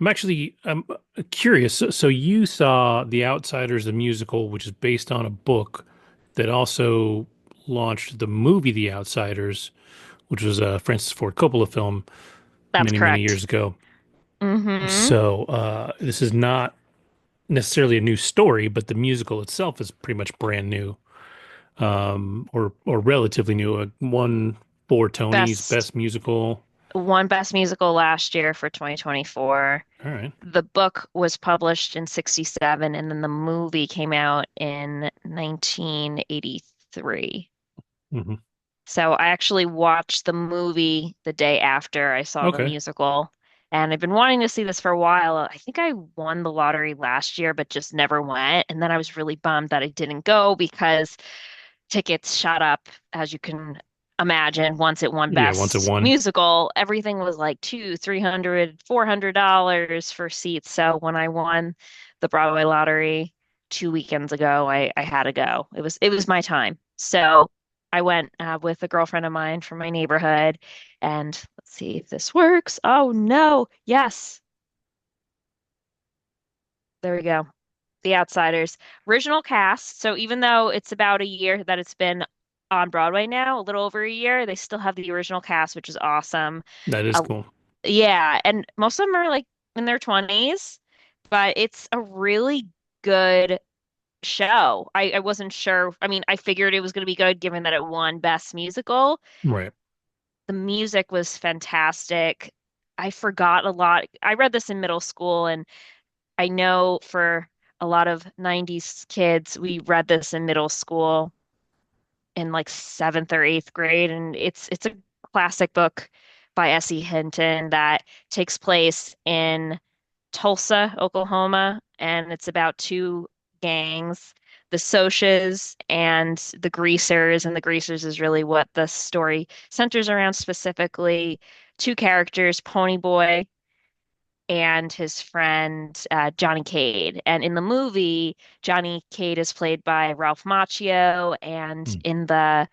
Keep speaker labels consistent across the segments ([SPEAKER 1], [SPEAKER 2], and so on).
[SPEAKER 1] I'm curious. So you saw The Outsiders, the musical, which is based on a book that also launched the movie The Outsiders, which was a Francis Ford Coppola film
[SPEAKER 2] That's
[SPEAKER 1] many, many
[SPEAKER 2] correct.
[SPEAKER 1] years ago.
[SPEAKER 2] Mm-hmm.
[SPEAKER 1] So this is not necessarily a new story, but the musical itself is pretty much brand new, or relatively new. Won 4 Tonys,
[SPEAKER 2] Best
[SPEAKER 1] Best Musical.
[SPEAKER 2] One best musical last year for 2024.
[SPEAKER 1] All right.
[SPEAKER 2] The book was published in 67 and then the movie came out in 1983.
[SPEAKER 1] Hmm.
[SPEAKER 2] So I actually watched the movie the day after I saw the
[SPEAKER 1] Okay.
[SPEAKER 2] musical. And I've been wanting to see this for a while. I think I won the lottery last year, but just never went. And then I was really bummed that I didn't go because tickets shot up, as you can imagine. Once it won
[SPEAKER 1] Yeah, once it
[SPEAKER 2] Best
[SPEAKER 1] won.
[SPEAKER 2] Musical, everything was like two, $300, $400 for seats. So when I won the Broadway lottery 2 weekends ago, I had to go. It was my time. So I went with a girlfriend of mine from my neighborhood, and let's see if this works. Oh no, yes, there we go. The Outsiders. Original cast. So even though it's about a year that it's been on Broadway now, a little over a year, they still have the original cast, which is awesome.
[SPEAKER 1] That is
[SPEAKER 2] Uh,
[SPEAKER 1] cool.
[SPEAKER 2] yeah, and most of them are like in their 20s, but it's a really good show. I wasn't sure. I mean, I figured it was going to be good given that it won Best Musical.
[SPEAKER 1] Right.
[SPEAKER 2] The music was fantastic. I forgot a lot. I read this in middle school, and I know for a lot of 90s kids, we read this in middle school in like seventh or eighth grade, and it's a classic book by S.E. Hinton that takes place in Tulsa, Oklahoma, and it's about two gangs, the Socs and the Greasers, and the Greasers is really what the story centers around specifically. Two characters, Pony Boy and his friend Johnny Cade. And in the movie, Johnny Cade is played by Ralph Macchio, and
[SPEAKER 1] Hmm.
[SPEAKER 2] in the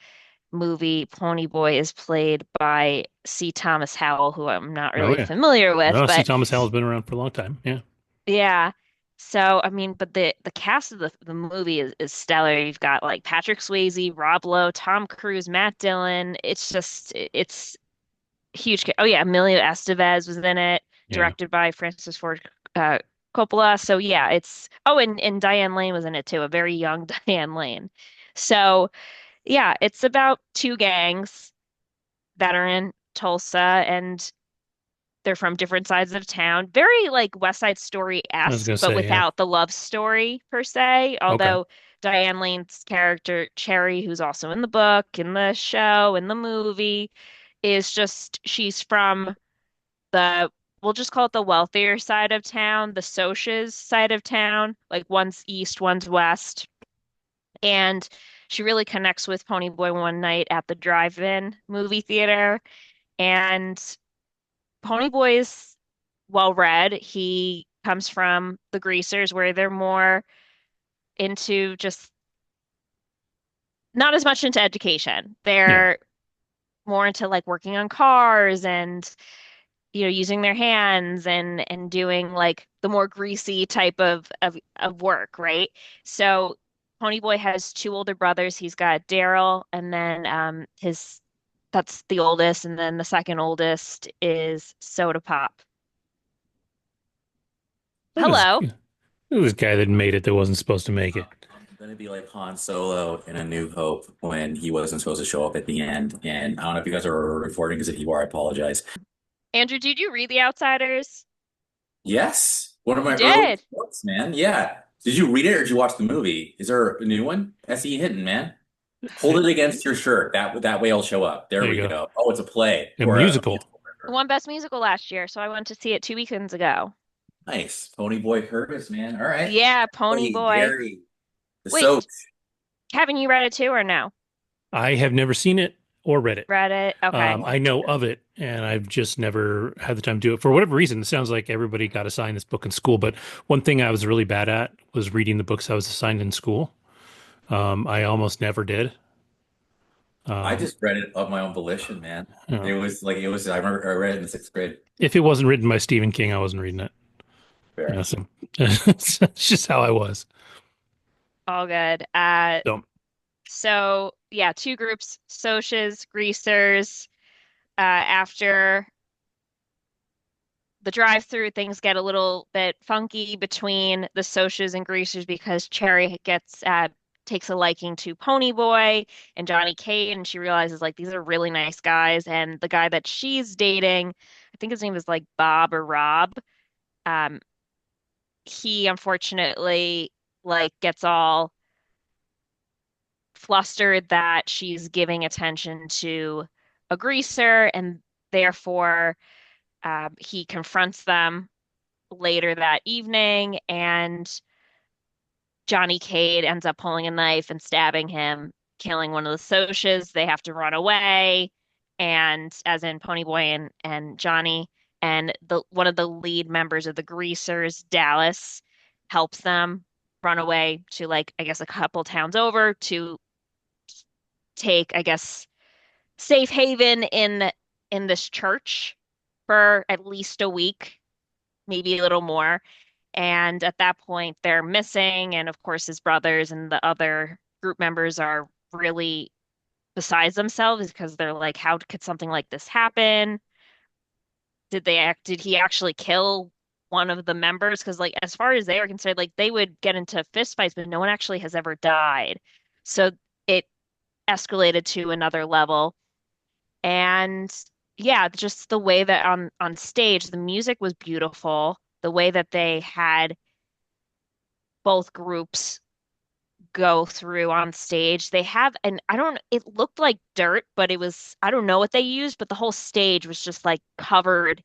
[SPEAKER 2] movie, Pony Boy is played by C. Thomas Howell, who I'm not
[SPEAKER 1] Oh
[SPEAKER 2] really
[SPEAKER 1] yeah.
[SPEAKER 2] familiar with,
[SPEAKER 1] No, C.
[SPEAKER 2] but
[SPEAKER 1] Thomas Howell's been around for a long time. Yeah.
[SPEAKER 2] yeah. So, I mean, but the cast of the movie is stellar. You've got like Patrick Swayze, Rob Lowe, Tom Cruise, Matt Dillon. It's huge. Oh yeah, Emilio Estevez was in it,
[SPEAKER 1] Yeah.
[SPEAKER 2] directed by Francis Ford uh, Coppola. So yeah, it's and Diane Lane was in it too, a very young Diane Lane. So yeah, it's about two gangs that are in Tulsa, and they're from different sides of town. Very like West Side
[SPEAKER 1] I was
[SPEAKER 2] Story-esque,
[SPEAKER 1] gonna
[SPEAKER 2] but
[SPEAKER 1] say, yeah.
[SPEAKER 2] without the love story per se.
[SPEAKER 1] Okay.
[SPEAKER 2] Although Diane Lane's character, Cherry, who's also in the book, in the show, in the movie, is just she's from the we'll just call it the wealthier side of town, the Socs side of town. Like one's east, one's west. And she really connects with Ponyboy one night at the drive-in movie theater. And Ponyboy is well read. He comes from the Greasers, where they're more into just not as much into education.
[SPEAKER 1] Yeah.
[SPEAKER 2] They're more into like working on cars and using their hands and doing like the more greasy type of work, right? So Ponyboy has two older brothers. He's got Daryl, and then his that's the oldest, and then the second oldest is Soda Pop.
[SPEAKER 1] Look at this,
[SPEAKER 2] Hello.
[SPEAKER 1] look at this guy that made it that wasn't supposed to make it.
[SPEAKER 3] I'm gonna be like Han Solo in A New Hope when he wasn't supposed to show up at the end. And I don't know if you guys are recording, because if you are, I apologize.
[SPEAKER 2] Andrew, did you read The Outsiders?
[SPEAKER 3] Yes, one of
[SPEAKER 2] You
[SPEAKER 3] my earliest
[SPEAKER 2] did.
[SPEAKER 3] books, man. Yeah. Did you read it or did you watch the movie? Is there a new one? S.E. Hinton, man. Hold it against your shirt. That way it'll show up. There
[SPEAKER 1] There you
[SPEAKER 3] we
[SPEAKER 1] go.
[SPEAKER 3] go. Oh, it's a play
[SPEAKER 1] A
[SPEAKER 3] or a
[SPEAKER 1] musical.
[SPEAKER 3] musical.
[SPEAKER 2] It
[SPEAKER 3] Rather.
[SPEAKER 2] won Best Musical last year, so I went to see it 2 weekends ago.
[SPEAKER 3] Nice. Pony Boy Curtis, man. All right.
[SPEAKER 2] Yeah, Pony
[SPEAKER 3] Ellie,
[SPEAKER 2] Boy.
[SPEAKER 3] Gary, the
[SPEAKER 2] Wait,
[SPEAKER 3] soap.
[SPEAKER 2] haven't you read it too or no?
[SPEAKER 1] I have never seen it or read it.
[SPEAKER 2] Read it? Okay.
[SPEAKER 3] Oh,
[SPEAKER 1] I know of it, and I've just never had the time to do it. For whatever reason, it sounds like everybody got assigned this book in school. But one thing I was really bad at was reading the books I was assigned in school. I almost never did.
[SPEAKER 3] I
[SPEAKER 1] Um,
[SPEAKER 3] just read it of my own volition, man.
[SPEAKER 1] you know,
[SPEAKER 3] It was, I remember I read it in the sixth grade.
[SPEAKER 1] if it wasn't written by Stephen King, I wasn't reading it.
[SPEAKER 3] Fair.
[SPEAKER 1] Yeah, so it's just how I was.
[SPEAKER 2] All good.
[SPEAKER 1] So
[SPEAKER 2] So yeah, two groups, Socias, Greasers. After the drive-through, things get a little bit funky between the Socias and Greasers because Cherry gets takes a liking to Ponyboy and Johnny Cade, and she realizes like these are really nice guys, and the guy that she's dating, I think his name is like Bob or Rob. Um, he unfortunately like gets all flustered that she's giving attention to a greaser, and therefore he confronts them later that evening, and Johnny Cade ends up pulling a knife and stabbing him, killing one of the Socs. They have to run away, and as in Ponyboy and Johnny, and the one of the lead members of the Greasers, Dallas, helps them run away to like I guess a couple towns over to take I guess safe haven in this church for at least a week, maybe a little more. And at that point, they're missing. And of course, his brothers and the other group members are really besides themselves because they're like, how could something like this happen? Did he actually kill one of the members? Because like as far as they are concerned, like they would get into fist fights, but no one actually has ever died. So it escalated to another level. And yeah, just the way that on stage, the music was beautiful. The way that they had both groups go through on stage. They have, and I don't, it looked like dirt, but it was, I don't know what they used, but the whole stage was just like covered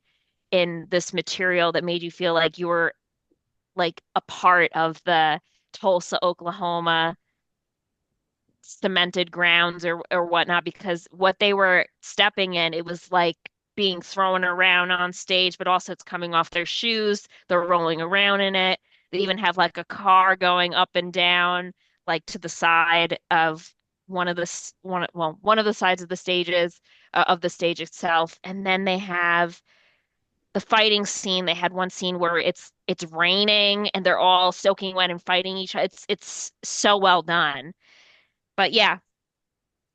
[SPEAKER 2] in this material that made you feel like you were like a part of the Tulsa, Oklahoma cemented grounds or whatnot because what they were stepping in, it was like being thrown around on stage, but also it's coming off their shoes. They're rolling around in it. They even have like a car going up and down, like to the side of one of the sides of the stages of the stage itself. And then they have the fighting scene. They had one scene where it's raining and they're all soaking wet and fighting each other. It's so well done. But yeah,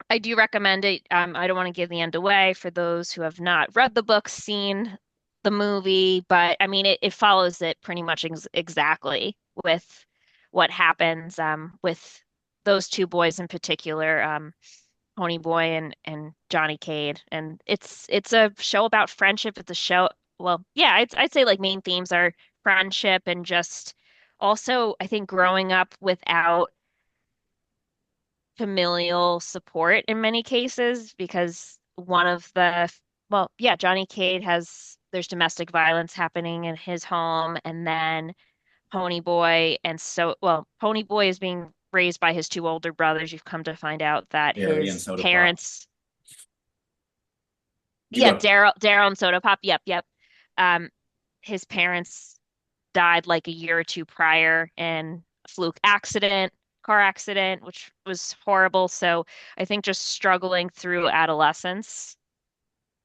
[SPEAKER 2] I do recommend it. I don't want to give the end away for those who have not read the book, seen the movie, but I mean, it follows it pretty much exactly with what happens with those two boys in particular, Pony Boy and Johnny Cade. And it's a show about friendship. It's a show, well, yeah, I'd say like main themes are friendship and just also I think growing up without familial support in many cases because well, yeah, Johnny Cade there's domestic violence happening in his home, and then Pony Boy is being raised by his two older brothers. You've come to find out that
[SPEAKER 3] Dairy and
[SPEAKER 2] his
[SPEAKER 3] soda pop.
[SPEAKER 2] parents,
[SPEAKER 3] Keep
[SPEAKER 2] yeah,
[SPEAKER 3] going.
[SPEAKER 2] Daryl and Soda Pop, yep, yep. Um, his parents died like a year or two prior in a fluke accident, car accident, which was horrible. So I think just struggling through adolescence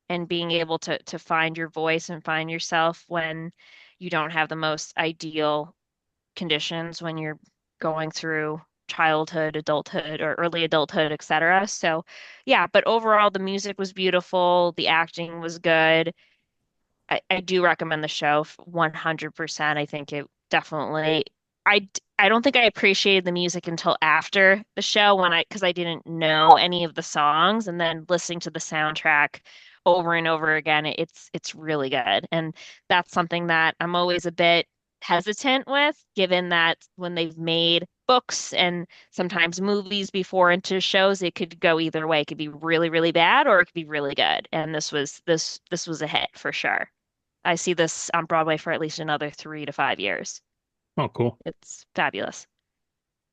[SPEAKER 2] and being able to find your voice and find yourself when you don't have the most ideal conditions when you're going through childhood, adulthood, or early adulthood, etc. So yeah, but overall the music was beautiful, the acting was good. I do recommend the show 100%. I think it definitely, I don't think I appreciated the music until after the show because I didn't know any of the songs. And then listening to the soundtrack over and over again, it's really good. And that's something that I'm always a bit hesitant with, given that when they've made books and sometimes movies before into shows, it could go either way. It could be really, really bad or it could be really good. And this was a hit for sure. I see this on Broadway for at least another 3 to 5 years.
[SPEAKER 1] oh, cool.
[SPEAKER 2] It's fabulous.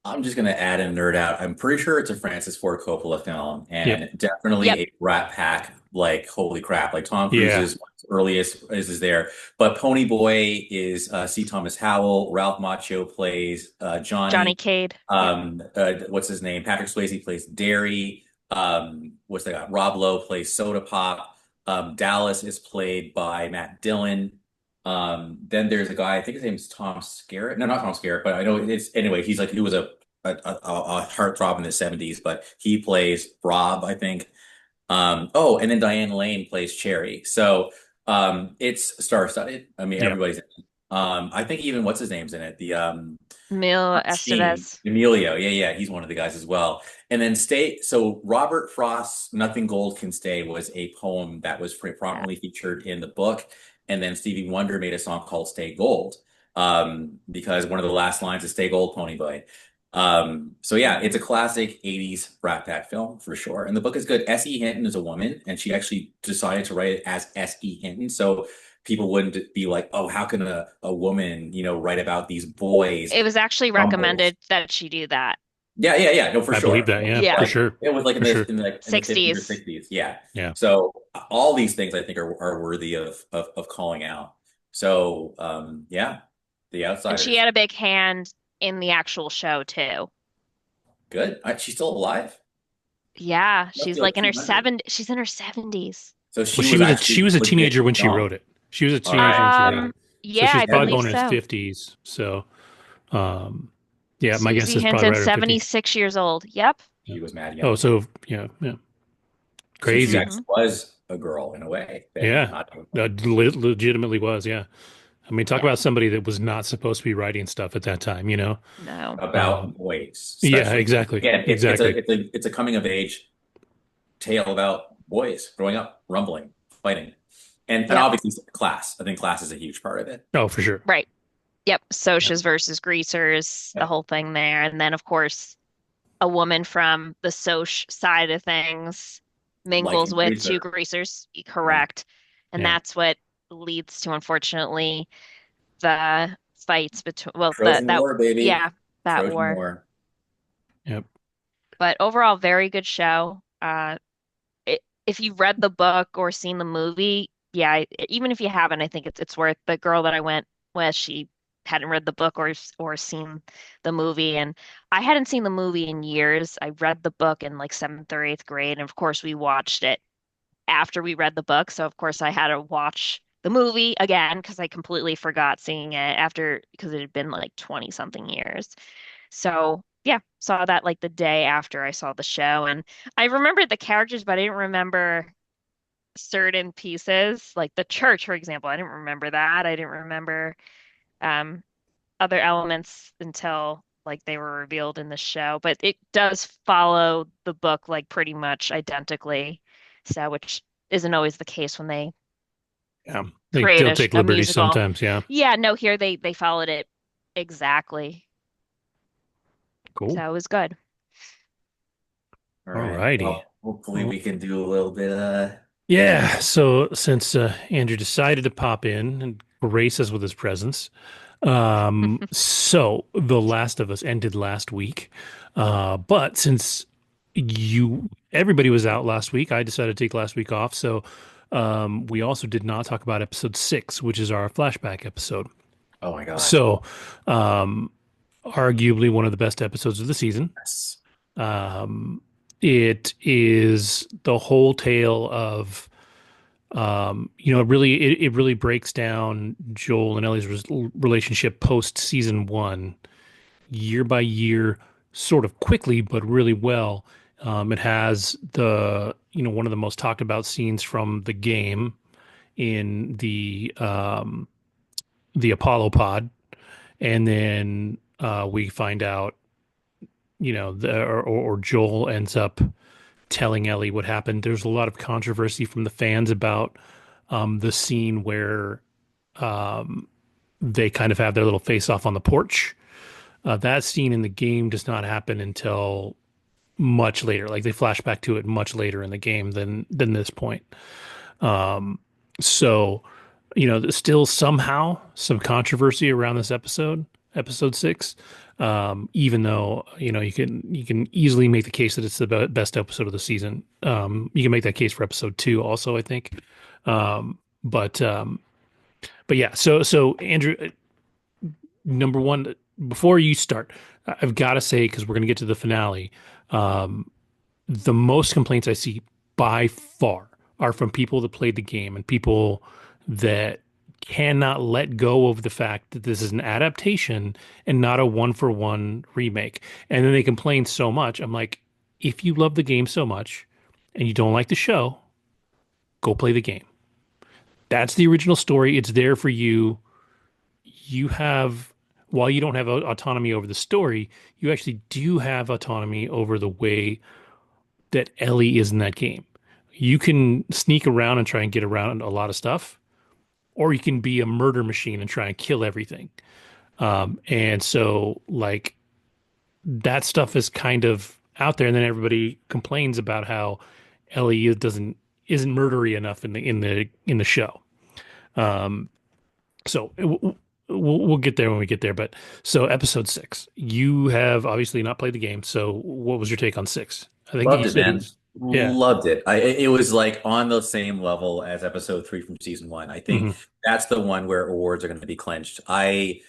[SPEAKER 3] I'm just gonna add and nerd out. I'm pretty sure it's a Francis Ford Coppola film,
[SPEAKER 1] Yep.
[SPEAKER 3] and definitely
[SPEAKER 2] Yep,
[SPEAKER 3] a Brat Pack. Like holy crap! Like Tom
[SPEAKER 1] Yeah.
[SPEAKER 3] Cruise's earliest is there, but Pony Boy is C. Thomas Howell. Ralph Macchio plays
[SPEAKER 2] Johnny
[SPEAKER 3] Johnny.
[SPEAKER 2] Cade. Yep,
[SPEAKER 3] What's his name? Patrick Swayze plays Derry. What's that guy? Rob Lowe plays Soda Pop. Dallas is played by Matt Dillon. Then there's a guy, I think his name's Tom Skerritt. No, not Tom Skerritt, but I know it's anyway. He's like he was a heartthrob in the '70s, but he plays Rob, I think. Oh, and then Diane Lane plays Cherry. So it's star-studded. I mean,
[SPEAKER 1] Yeah.
[SPEAKER 3] everybody's in it. I think even what's his name's in it. The
[SPEAKER 2] Mil
[SPEAKER 3] Sheen,
[SPEAKER 2] Estevez.
[SPEAKER 3] Emilio. Yeah, yeah, he's one of the guys as well. And then so Robert Frost's Nothing Gold Can Stay was a poem that was
[SPEAKER 2] Yeah.
[SPEAKER 3] prominently featured in the book. And then Stevie Wonder made a song called Stay Gold. Because one of the last lines is Stay Gold, Pony Boy. So yeah, it's a classic 80s Brat Pack film for sure. And the book is good. S.E. Hinton is a woman, and she actually decided to write it as S.E. Hinton. So people wouldn't be like, oh, how can a woman, write about these boys
[SPEAKER 2] It was actually
[SPEAKER 3] crumbles?
[SPEAKER 2] recommended that she do that.
[SPEAKER 3] Yeah, yeah, yeah. No, for
[SPEAKER 1] I believe
[SPEAKER 3] sure.
[SPEAKER 1] that. Yeah,
[SPEAKER 2] Yeah.
[SPEAKER 1] for
[SPEAKER 3] Like
[SPEAKER 1] sure.
[SPEAKER 3] it was like in
[SPEAKER 1] For
[SPEAKER 3] the
[SPEAKER 1] sure.
[SPEAKER 3] in the 50s or
[SPEAKER 2] 60s.
[SPEAKER 3] 60s. Yeah.
[SPEAKER 1] Yeah.
[SPEAKER 3] So all these things I think are worthy of calling out. So yeah, The
[SPEAKER 2] And she
[SPEAKER 3] Outsiders.
[SPEAKER 2] had a big hand in the actual show too.
[SPEAKER 3] Good. She's still alive.
[SPEAKER 2] Yeah,
[SPEAKER 3] Must
[SPEAKER 2] she's
[SPEAKER 3] be like
[SPEAKER 2] like in her
[SPEAKER 3] 200.
[SPEAKER 2] she's in her 70s.
[SPEAKER 3] So
[SPEAKER 1] Well,
[SPEAKER 3] she
[SPEAKER 1] she
[SPEAKER 3] was
[SPEAKER 1] was she
[SPEAKER 3] actually
[SPEAKER 1] was a
[SPEAKER 3] legit
[SPEAKER 1] teenager when she
[SPEAKER 3] young.
[SPEAKER 1] wrote it. She was a
[SPEAKER 3] All
[SPEAKER 1] teenager when
[SPEAKER 3] right.
[SPEAKER 1] she wrote
[SPEAKER 3] Yeah.
[SPEAKER 1] it. So
[SPEAKER 2] Yeah,
[SPEAKER 1] she's
[SPEAKER 2] I
[SPEAKER 1] probably
[SPEAKER 3] Yeah.
[SPEAKER 2] believe
[SPEAKER 1] going in her
[SPEAKER 2] so.
[SPEAKER 1] 50s. So, um, yeah, my guess
[SPEAKER 2] Susie
[SPEAKER 1] is probably
[SPEAKER 2] Hinton,
[SPEAKER 1] right around 50.
[SPEAKER 2] 76 years old. Yep.
[SPEAKER 1] Yeah.
[SPEAKER 3] She was mad
[SPEAKER 1] Oh,
[SPEAKER 3] young.
[SPEAKER 1] so yeah, yeah,
[SPEAKER 3] So she
[SPEAKER 1] crazy.
[SPEAKER 2] Hmm.
[SPEAKER 3] actually was a girl in a way that
[SPEAKER 1] Yeah,
[SPEAKER 3] not
[SPEAKER 1] legitimately was. Yeah, I mean, talk
[SPEAKER 2] Yeah.
[SPEAKER 1] about somebody that was not supposed to be writing stuff at that time.
[SPEAKER 2] No.
[SPEAKER 3] about
[SPEAKER 1] Um,
[SPEAKER 3] boys,
[SPEAKER 1] yeah,
[SPEAKER 3] especially.
[SPEAKER 1] exactly,
[SPEAKER 3] Again,
[SPEAKER 1] exactly.
[SPEAKER 3] it's a coming of age tale about boys growing up, rumbling, fighting, and
[SPEAKER 2] Yep.
[SPEAKER 3] obviously class. I think class is a huge part of it.
[SPEAKER 1] Oh, for sure.
[SPEAKER 2] Right. Yep.
[SPEAKER 1] Yeah,
[SPEAKER 2] Socias versus greasers, the
[SPEAKER 3] Yep.
[SPEAKER 2] whole thing there. And then, of course, a woman from the Soc side of things mingles
[SPEAKER 3] Liking
[SPEAKER 2] with two
[SPEAKER 3] Greaser.
[SPEAKER 2] greasers.
[SPEAKER 3] Yeah.
[SPEAKER 2] Correct. And
[SPEAKER 1] yeah.
[SPEAKER 2] that's what leads to, unfortunately, the fights between, well,
[SPEAKER 3] Trojan
[SPEAKER 2] that,
[SPEAKER 3] War, baby.
[SPEAKER 2] yeah, that
[SPEAKER 3] Trojan
[SPEAKER 2] war.
[SPEAKER 3] War.
[SPEAKER 1] Yep.
[SPEAKER 2] But overall, very good show. If you've read the book or seen the movie, yeah, even if you haven't, I think it's worth. The girl that I went with, she hadn't read the book or seen the movie, and I hadn't seen the movie in years. I read the book in like seventh or eighth grade, and of course we watched it after we read the book. So of course I had to watch the movie again because I completely forgot seeing it after because it had been like 20 something years. So yeah, saw that like the day after I saw the show. And I remembered the characters, but I didn't remember certain pieces. Like the church, for example. I didn't remember that. I didn't remember um other elements until like they were revealed in the show. But it does follow the book like pretty much identically. So which isn't always the case when they
[SPEAKER 1] Yeah.
[SPEAKER 2] create
[SPEAKER 1] They'll take
[SPEAKER 2] a
[SPEAKER 1] liberties
[SPEAKER 2] musical.
[SPEAKER 1] sometimes. Yeah.
[SPEAKER 2] Yeah, no, here they followed it exactly.
[SPEAKER 1] Cool.
[SPEAKER 2] So it was good.
[SPEAKER 3] All
[SPEAKER 1] All
[SPEAKER 3] right.
[SPEAKER 1] righty.
[SPEAKER 3] Well, hopefully we can do a little bit
[SPEAKER 1] Yeah. So since Andrew decided to pop in and grace us with his presence, so The Last of Us ended last week. But since everybody was out last week, I decided to take last week off. So we also did not talk about episode 6, which is our flashback episode.
[SPEAKER 3] oh my God.
[SPEAKER 1] So arguably one of the best episodes of the season.
[SPEAKER 3] Yes.
[SPEAKER 1] Um, it is the whole tale of it really breaks down Joel and Ellie's relationship post season one, year by year, sort of quickly, but really well. It has one of the most talked about scenes from the game in the Apollo pod, and then we find out, or Joel ends up telling Ellie what happened. There's a lot of controversy from the fans about the scene where um, they kind of have their little face off on the porch. That scene in the game does not happen until much later. Like they flash back to it much later in the game than this point. Um, so, there's still somehow some controversy around this episode 6. Even though you can easily make the case that it's the best episode of the season. You can make that case for episode 2 also, I think. Um, but um, but yeah, so Andrew, number one, before you start, I've got to say, because we're going to get to the finale, um, the most complaints I see by far are from people that played the game and people that cannot let go of the fact that this is an adaptation and not a one for one remake. And then they complain so much. I'm like, if you love the game so much and you don't like the show, go play the game. That's the original story. It's there for you. You have, while you don't have autonomy over the story, you actually do have autonomy over the way that Ellie is in that game. You can sneak around and try and get around a lot of stuff, or you can be a murder machine and try and kill everything. And so like that stuff is kind of out there, and then everybody complains about how Ellie doesn't isn't murdery enough in the show. Um, so we'll get there when we get there. But so episode 6, you have obviously not played the game. So what was your take on 6? I think
[SPEAKER 3] Loved
[SPEAKER 1] you
[SPEAKER 3] it,
[SPEAKER 1] said it
[SPEAKER 3] man.
[SPEAKER 1] was, yeah.
[SPEAKER 3] Loved it. It was like on the same level as episode 3 from season 1. I think
[SPEAKER 1] Hmm.
[SPEAKER 3] that's the one where awards are going to be clinched. I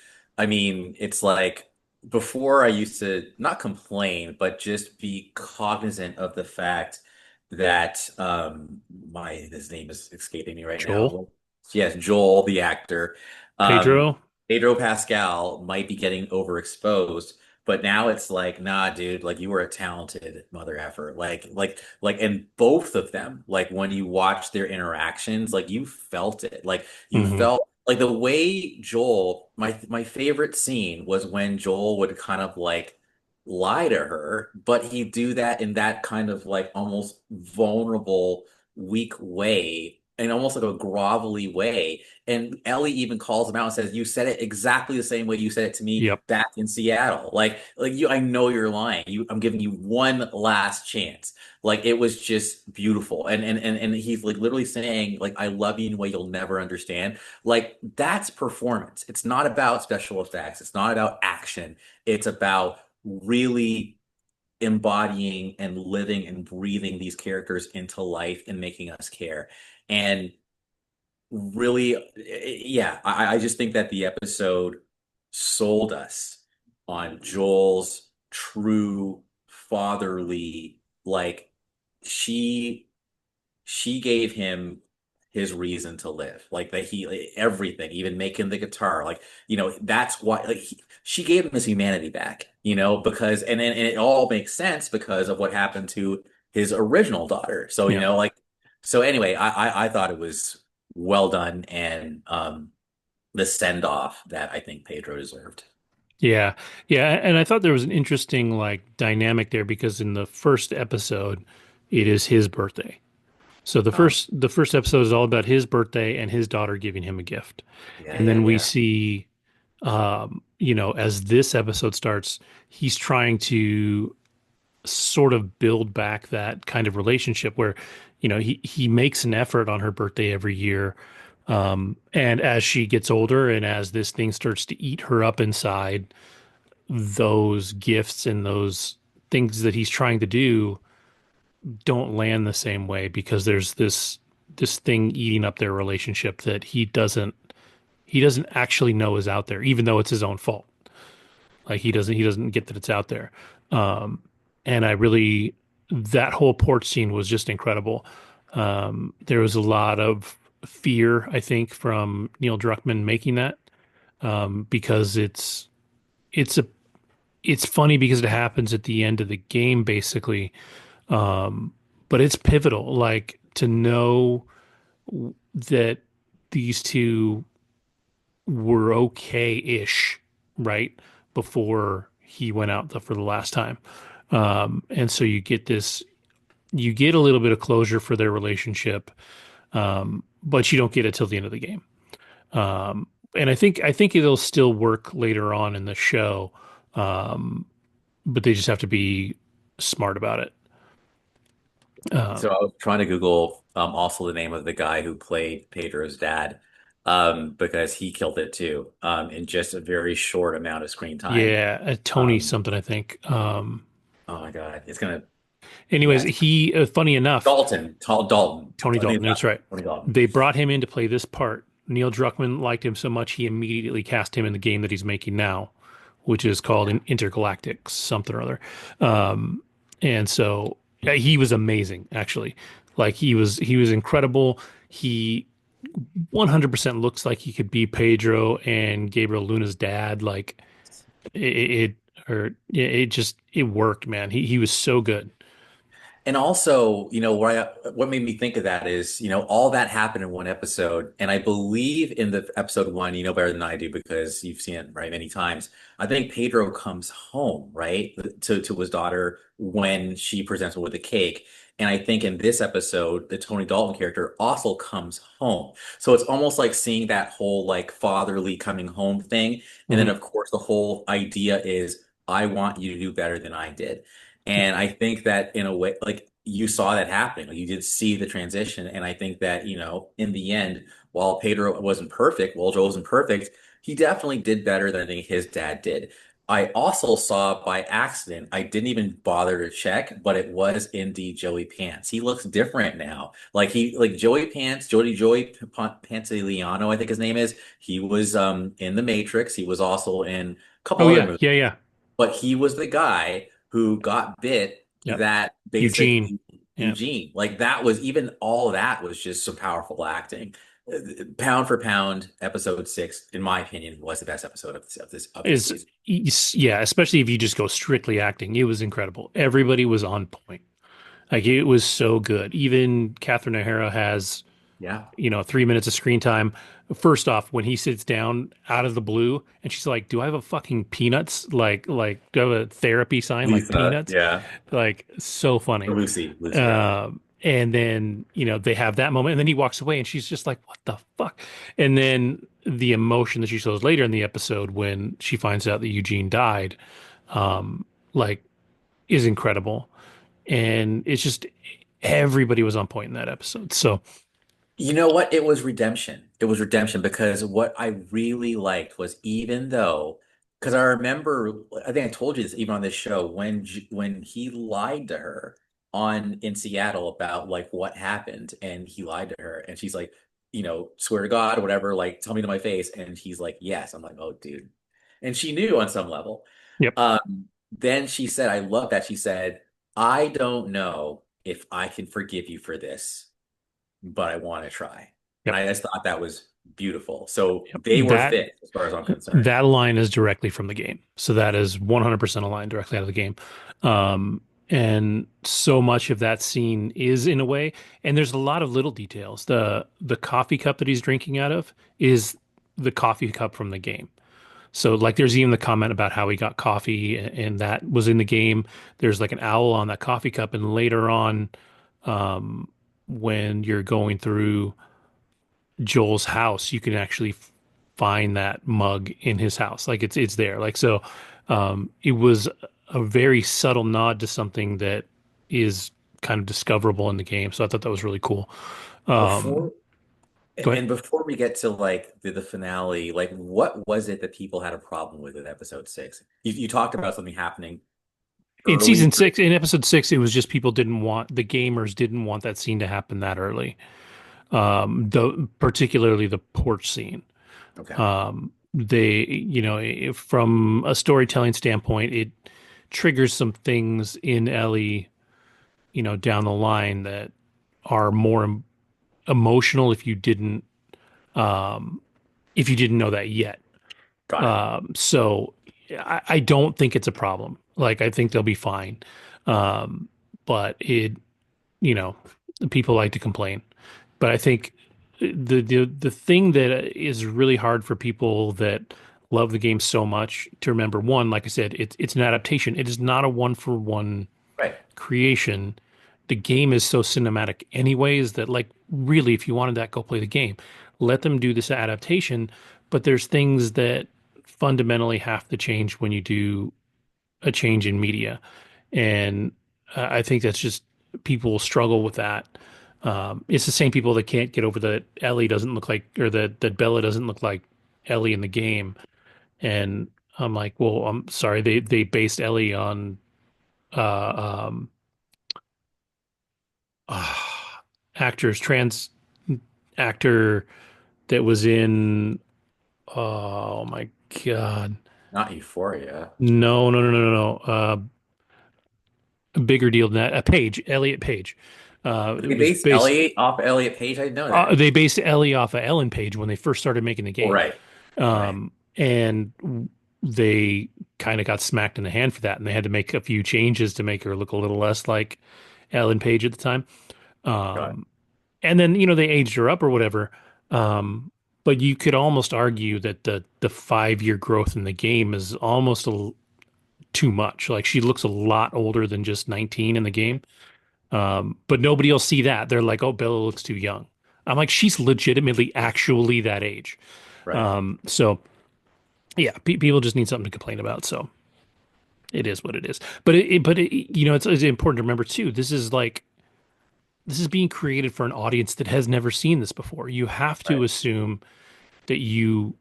[SPEAKER 3] mean, it's like before I used to not complain, but just be cognizant of the fact that my his name is escaping me right now.
[SPEAKER 1] Joel,
[SPEAKER 3] Well, yes, Joel, the actor, um,
[SPEAKER 1] Pedro.
[SPEAKER 3] Pedro Pascal might be getting overexposed. But now it's like, nah, dude, like you were a talented mother effer. And both of them, like when you watch their interactions, like you felt it. Like you
[SPEAKER 1] Hmm.
[SPEAKER 3] felt like the way Joel, my favorite scene was when Joel would kind of like lie to her, but he'd do that in that kind of like almost vulnerable, weak way, and almost like a grovelly way. And Ellie even calls him out and says, "You said it exactly the same way you said it to me
[SPEAKER 1] Yep.
[SPEAKER 3] back in Seattle. Like you, I know you're lying. I'm giving you one last chance." Like it was just beautiful. And he's like literally saying, like, "I love you in a way you'll never understand." Like that's performance. It's not about special effects. It's not about action. It's about really embodying and living and breathing these characters into life and making us care. And really, yeah, I just think that the episode sold us on Joel's true fatherly, like she she gave him his reason to live, like that he like, everything, even making the guitar, like that's why like she gave him his humanity back, because and it all makes sense because of what happened to his original daughter. So
[SPEAKER 1] Yeah.
[SPEAKER 3] so anyway, I thought it was well done and the send off that I think Pedro deserved.
[SPEAKER 1] Yeah. Yeah. And I thought there was an interesting like dynamic there because in the first episode, it is his birthday. So the
[SPEAKER 3] Um,
[SPEAKER 1] first episode is all about his birthday and his daughter giving him a gift.
[SPEAKER 3] yeah,
[SPEAKER 1] And
[SPEAKER 3] yeah,
[SPEAKER 1] then we
[SPEAKER 3] yeah.
[SPEAKER 1] see as this episode starts, he's trying to sort of build back that kind of relationship where, he makes an effort on her birthday every year. And as she gets older and as this thing starts to eat her up inside, those gifts and those things that he's trying to do don't land the same way because there's this thing eating up their relationship that he doesn't actually know is out there, even though it's his own fault. Like he doesn't get that it's out there. Um, and I really that whole porch scene was just incredible. There was a lot of fear, I think, from Neil Druckmann making that because it's a it's funny because it happens at the end of the game, basically. But it's pivotal, like to know that these two were okay-ish, right? Before he went out for the last time. And so you get a little bit of closure for their relationship, but you don't get it till the end of the game. And I think it'll still work later on in the show, but they just have to be smart about it.
[SPEAKER 3] So I was trying to Google also the name of the guy who played Pedro's dad, because he killed it too, in just a very short amount of screen time.
[SPEAKER 1] Yeah, Tony
[SPEAKER 3] Um,
[SPEAKER 1] something, I think.
[SPEAKER 3] oh my God, it's gonna,
[SPEAKER 1] Anyways,
[SPEAKER 3] yeah,
[SPEAKER 1] he funny enough,
[SPEAKER 3] Dalton.
[SPEAKER 1] Tony
[SPEAKER 3] I think
[SPEAKER 1] Dalton,
[SPEAKER 3] it's
[SPEAKER 1] that's right.
[SPEAKER 3] Tony Dalton.
[SPEAKER 1] They brought him in to play this part. Neil Druckmann liked him so much he immediately cast him in the game that he's making now, which is called an Intergalactic something or other. Um, and so yeah, he was amazing, actually. Like he was incredible. He 100% looks like he could be Pedro and Gabriel Luna's dad. Like it, or it just it worked, man. He was so good.
[SPEAKER 3] And also, what made me think of that is, all that happened in one episode. And I believe in the episode one, you know better than I do because you've seen it, right, many times. I think Pedro comes home, right, to his daughter when she presents him with a cake. And I think in this episode, the Tony Dalton character also comes home. So it's almost like seeing that whole like fatherly coming home thing. And then,
[SPEAKER 1] Hmm.
[SPEAKER 3] of course, the whole idea is, I want you to do better than I did.
[SPEAKER 1] Yep.
[SPEAKER 3] And I think that in a way, like you saw that happening, like you did see the transition. And I think that, in the end, while Pedro wasn't perfect, while Joel wasn't perfect, he definitely did better than I think his dad did. I also saw by accident, I didn't even bother to check, but it was indeed Joey Pants. He looks different now. Like Joey Pants, Joey Pantoliano, I think his name is. He was in The Matrix. He was also in a couple
[SPEAKER 1] Oh
[SPEAKER 3] other
[SPEAKER 1] yeah,
[SPEAKER 3] movies,
[SPEAKER 1] yeah, yeah.
[SPEAKER 3] but he was the guy who got bit
[SPEAKER 1] Yep.
[SPEAKER 3] that
[SPEAKER 1] Eugene.
[SPEAKER 3] basically
[SPEAKER 1] Yeah.
[SPEAKER 3] Eugene, like that was even all of that was just some powerful acting. Pound for pound, episode six, in my opinion, was the best episode of this
[SPEAKER 1] Is
[SPEAKER 3] season.
[SPEAKER 1] yeah, especially if you just go strictly acting. It was incredible. Everybody was on point. Like it was so good. Even Catherine O'Hara has,
[SPEAKER 3] Yeah,
[SPEAKER 1] 3 minutes of screen time. First off, when he sits down out of the blue and she's like, "Do I have a fucking peanuts? Do I have a therapy sign like
[SPEAKER 3] Lisa,
[SPEAKER 1] peanuts?"
[SPEAKER 3] yeah,
[SPEAKER 1] Like so
[SPEAKER 3] or
[SPEAKER 1] funny.
[SPEAKER 3] Lucy, rather.
[SPEAKER 1] And then, they have that moment and then he walks away and she's just like, "What the fuck?" And then the emotion that she shows later in the episode when she finds out that Eugene died, like is incredible. And it's just everybody was on point in that episode. So,
[SPEAKER 3] You know what? It was redemption. It was redemption because what I really liked was even though, because I remember, I think I told you this even on this show when he lied to her on in Seattle about like what happened, and he lied to her, and she's like, swear to God, or whatever, like tell me to my face, and he's like, yes. I'm like, oh, dude, and she knew on some level.
[SPEAKER 1] yep,
[SPEAKER 3] Then she said, I love that she said, I don't know if I can forgive you for this, but I want to try. And
[SPEAKER 1] yep,
[SPEAKER 3] I just thought that was beautiful. So
[SPEAKER 1] yep.
[SPEAKER 3] they were fit as far as I'm concerned.
[SPEAKER 1] That line is directly from the game. So that is 100% a line directly out of the game. Um, and so much of that scene is in a way, and there's a lot of little details. The coffee cup that he's drinking out of is the coffee cup from the game. So like there's even the comment about how he got coffee and that was in the game. There's like an owl on that coffee cup, and later on, um, when you're going through Joel's house, you can actually find that mug in his house. Like it's there. Like so, it was a very subtle nod to something that is kind of discoverable in the game. So I thought that was really cool. Um,
[SPEAKER 3] Before
[SPEAKER 1] go ahead.
[SPEAKER 3] and before we get to like the finale, like what was it that people had a problem with in episode six? You talked about something happening
[SPEAKER 1] In
[SPEAKER 3] early.
[SPEAKER 1] season six, in episode six, it was just people didn't want the gamers didn't want that scene to happen that early. Particularly the porch scene.
[SPEAKER 3] Okay,
[SPEAKER 1] From a storytelling standpoint, it triggers some things in Ellie, down the line that are more emotional if you didn't know that yet.
[SPEAKER 3] got it.
[SPEAKER 1] So I don't think it's a problem. Like I think they'll be fine. Um, but you know, people like to complain. But I think the thing that is really hard for people that love the game so much to remember, one, like I said, it's an adaptation. It is not a one for one
[SPEAKER 3] Right.
[SPEAKER 1] creation. The game is so cinematic anyways that like really if you wanted that, go play the game. Let them do this adaptation, but there's things that fundamentally have to change when you do a change in media. And I think that's just people struggle with that. It's the same people that can't get over that Ellie doesn't look like, or that Bella doesn't look like Ellie in the game. And I'm like, well, I'm sorry, they based Ellie on uh, um, uh, trans actor that was in. Oh my God,
[SPEAKER 3] Not Euphoria.
[SPEAKER 1] no, no, no, no, no, no. A bigger deal than that. Elliot Page.
[SPEAKER 3] They
[SPEAKER 1] It was
[SPEAKER 3] based
[SPEAKER 1] based.
[SPEAKER 3] Ellie off Elliot Page. I didn't know that.
[SPEAKER 1] They based Ellie off of Ellen Page when they first started making the
[SPEAKER 3] Oh,
[SPEAKER 1] game,
[SPEAKER 3] right. Right.
[SPEAKER 1] and they kind of got smacked in the hand for that, and they had to make a few changes to make her look a little less like Ellen Page at the time.
[SPEAKER 3] Got it.
[SPEAKER 1] Um, and then they aged her up or whatever. Um, but you could almost argue that the 5 year growth in the game is almost too much. Like she looks a lot older than just 19 in the game. But nobody will see that. They're like, oh, Bella looks too young. I'm like, she's legitimately actually that age.
[SPEAKER 3] Right.
[SPEAKER 1] So yeah, people just need something to complain about. So it is what it is. But it's important to remember too. This is being created for an audience that has never seen this before. You have to
[SPEAKER 3] Right.
[SPEAKER 1] assume that you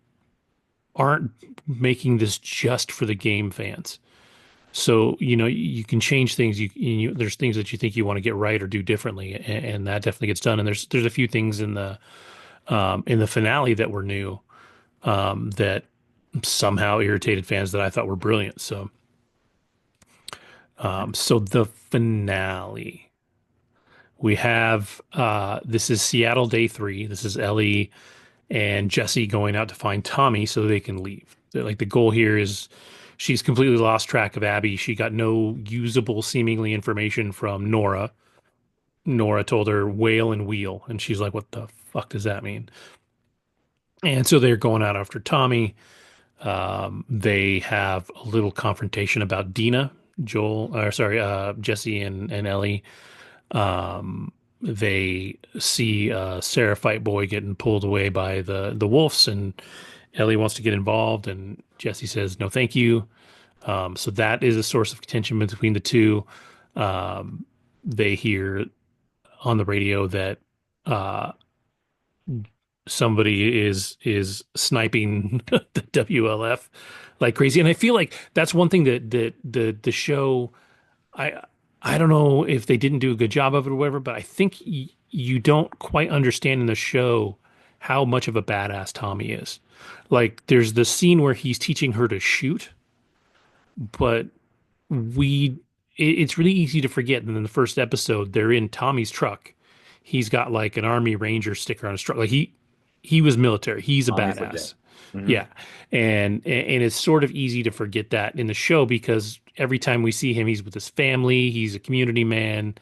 [SPEAKER 1] aren't making this just for the game fans. So, you can change things. There's things that you think you want to get right or do differently, and that definitely gets done. And there's a few things in the finale that were new, that somehow irritated fans that I thought were brilliant. So the finale, we have this is Seattle day 3. This is Ellie and Jesse going out to find Tommy so they can leave. Like the goal here is she's completely lost track of Abby. She got no usable, seemingly information from Nora. Nora told her whale and wheel, and she's like, "What the fuck does that mean?" And so they're going out after Tommy. They have a little confrontation about Dina, Jesse and Ellie. They see Sarah Fight Boy getting pulled away by the wolves, and Ellie wants to get involved, and Jesse says no, thank you. So that is a source of contention between the two. Um, they hear on the radio that uh, somebody is sniping the WLF like crazy, and I feel like that's one thing that the show. I I don't know if they didn't do a good job of it or whatever, but I think you don't quite understand in the show how much of a badass Tommy is. Like there's the scene where he's teaching her to shoot, but we it's really easy to forget that in the first episode they're in Tommy's truck. He's got like an Army Ranger sticker on his truck. Like he was military. He's a
[SPEAKER 3] Obviously legit.
[SPEAKER 1] badass.
[SPEAKER 3] Hmm.
[SPEAKER 1] Yeah. And it's sort of easy to forget that in the show because every time we see him, he's with his family, he's a community man,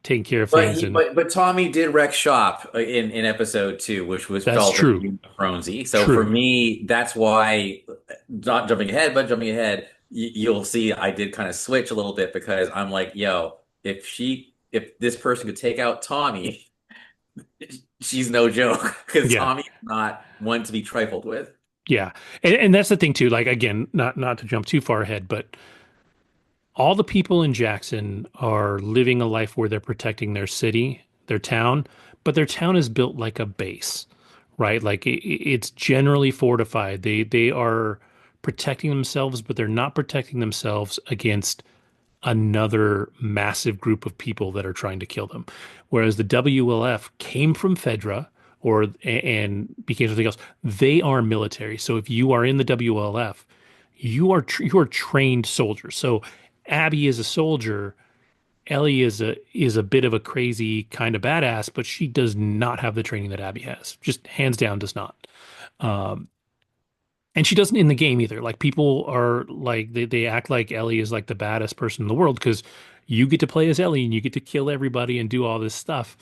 [SPEAKER 1] taking care of
[SPEAKER 3] But
[SPEAKER 1] things,
[SPEAKER 3] he,
[SPEAKER 1] and
[SPEAKER 3] but Tommy did wreck shop in episode 2, which was
[SPEAKER 1] that's
[SPEAKER 3] felt very
[SPEAKER 1] true.
[SPEAKER 3] Game of Thronesy. So for
[SPEAKER 1] True.
[SPEAKER 3] me, that's why, not jumping ahead, but jumping ahead, you'll see I did kind of switch a little bit because I'm like, yo, if this person could take out Tommy, she's no joke because
[SPEAKER 1] Yeah.
[SPEAKER 3] Tommy's not one to be trifled with.
[SPEAKER 1] Yeah. And that's the thing too. Like again, not to jump too far ahead, but all the people in Jackson are living a life where they're protecting their city, their town, but their town is built like a base, right? Like it's generally fortified. They are protecting themselves, but they're not protecting themselves against another massive group of people that are trying to kill them. Whereas the WLF came from Fedra and became something else. They are military. So if you are in the WLF, you are trained soldiers. So Abby is a soldier. Ellie is a bit of a crazy kind of badass, but she does not have the training that Abby has. Just hands down does not. Um, and she doesn't in the game either. Like people are like they act like Ellie is like the baddest person in the world because you get to play as Ellie and you get to kill everybody and do all this stuff.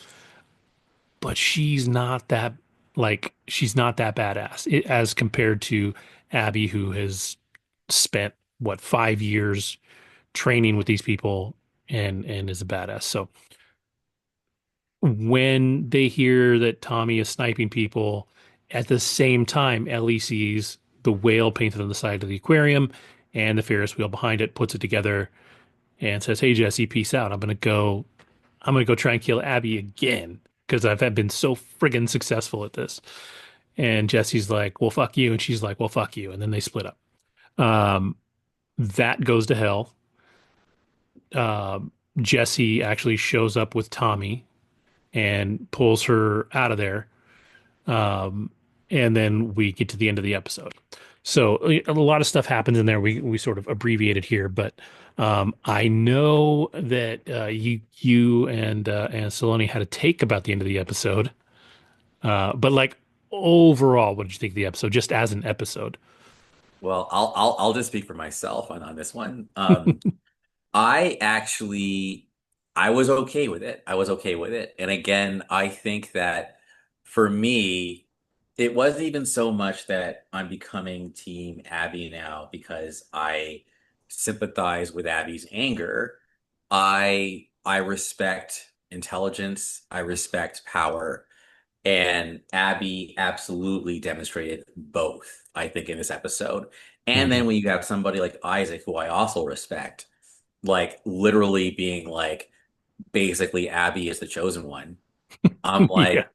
[SPEAKER 1] But she's not that badass as compared to Abby, who has spent what 5 years training with these people and is a badass. So when they hear that Tommy is sniping people, at the same time, Ellie sees the whale painted on the side of the aquarium and the Ferris wheel behind it, puts it together and says, "Hey Jesse, peace out. I'm gonna go try and kill Abby again because I've been so friggin' successful at this." And Jesse's like, "Well, fuck you," and she's like, "Well, fuck you," and then they split up. Um, that goes to hell. Jesse actually shows up with Tommy and pulls her out of there. Um, and then we get to the end of the episode. So a lot of stuff happens in there. We sort of abbreviated here, but I know that you and Saloni had a take about the end of the episode. But like overall, what did you think of the episode, just as an episode?
[SPEAKER 3] Well, I'll just speak for myself on this one. I actually I was okay with it. I was okay with it. And again, I think that for me, it wasn't even so much that I'm becoming Team Abby now because I sympathize with Abby's anger. I respect intelligence, I respect power, and Abby absolutely demonstrated both, I think, in this episode. And
[SPEAKER 1] Hmm.
[SPEAKER 3] then when you have somebody like Isaac, who I also respect, like literally being like basically Abby is the chosen one. I'm
[SPEAKER 1] Yeah.
[SPEAKER 3] like,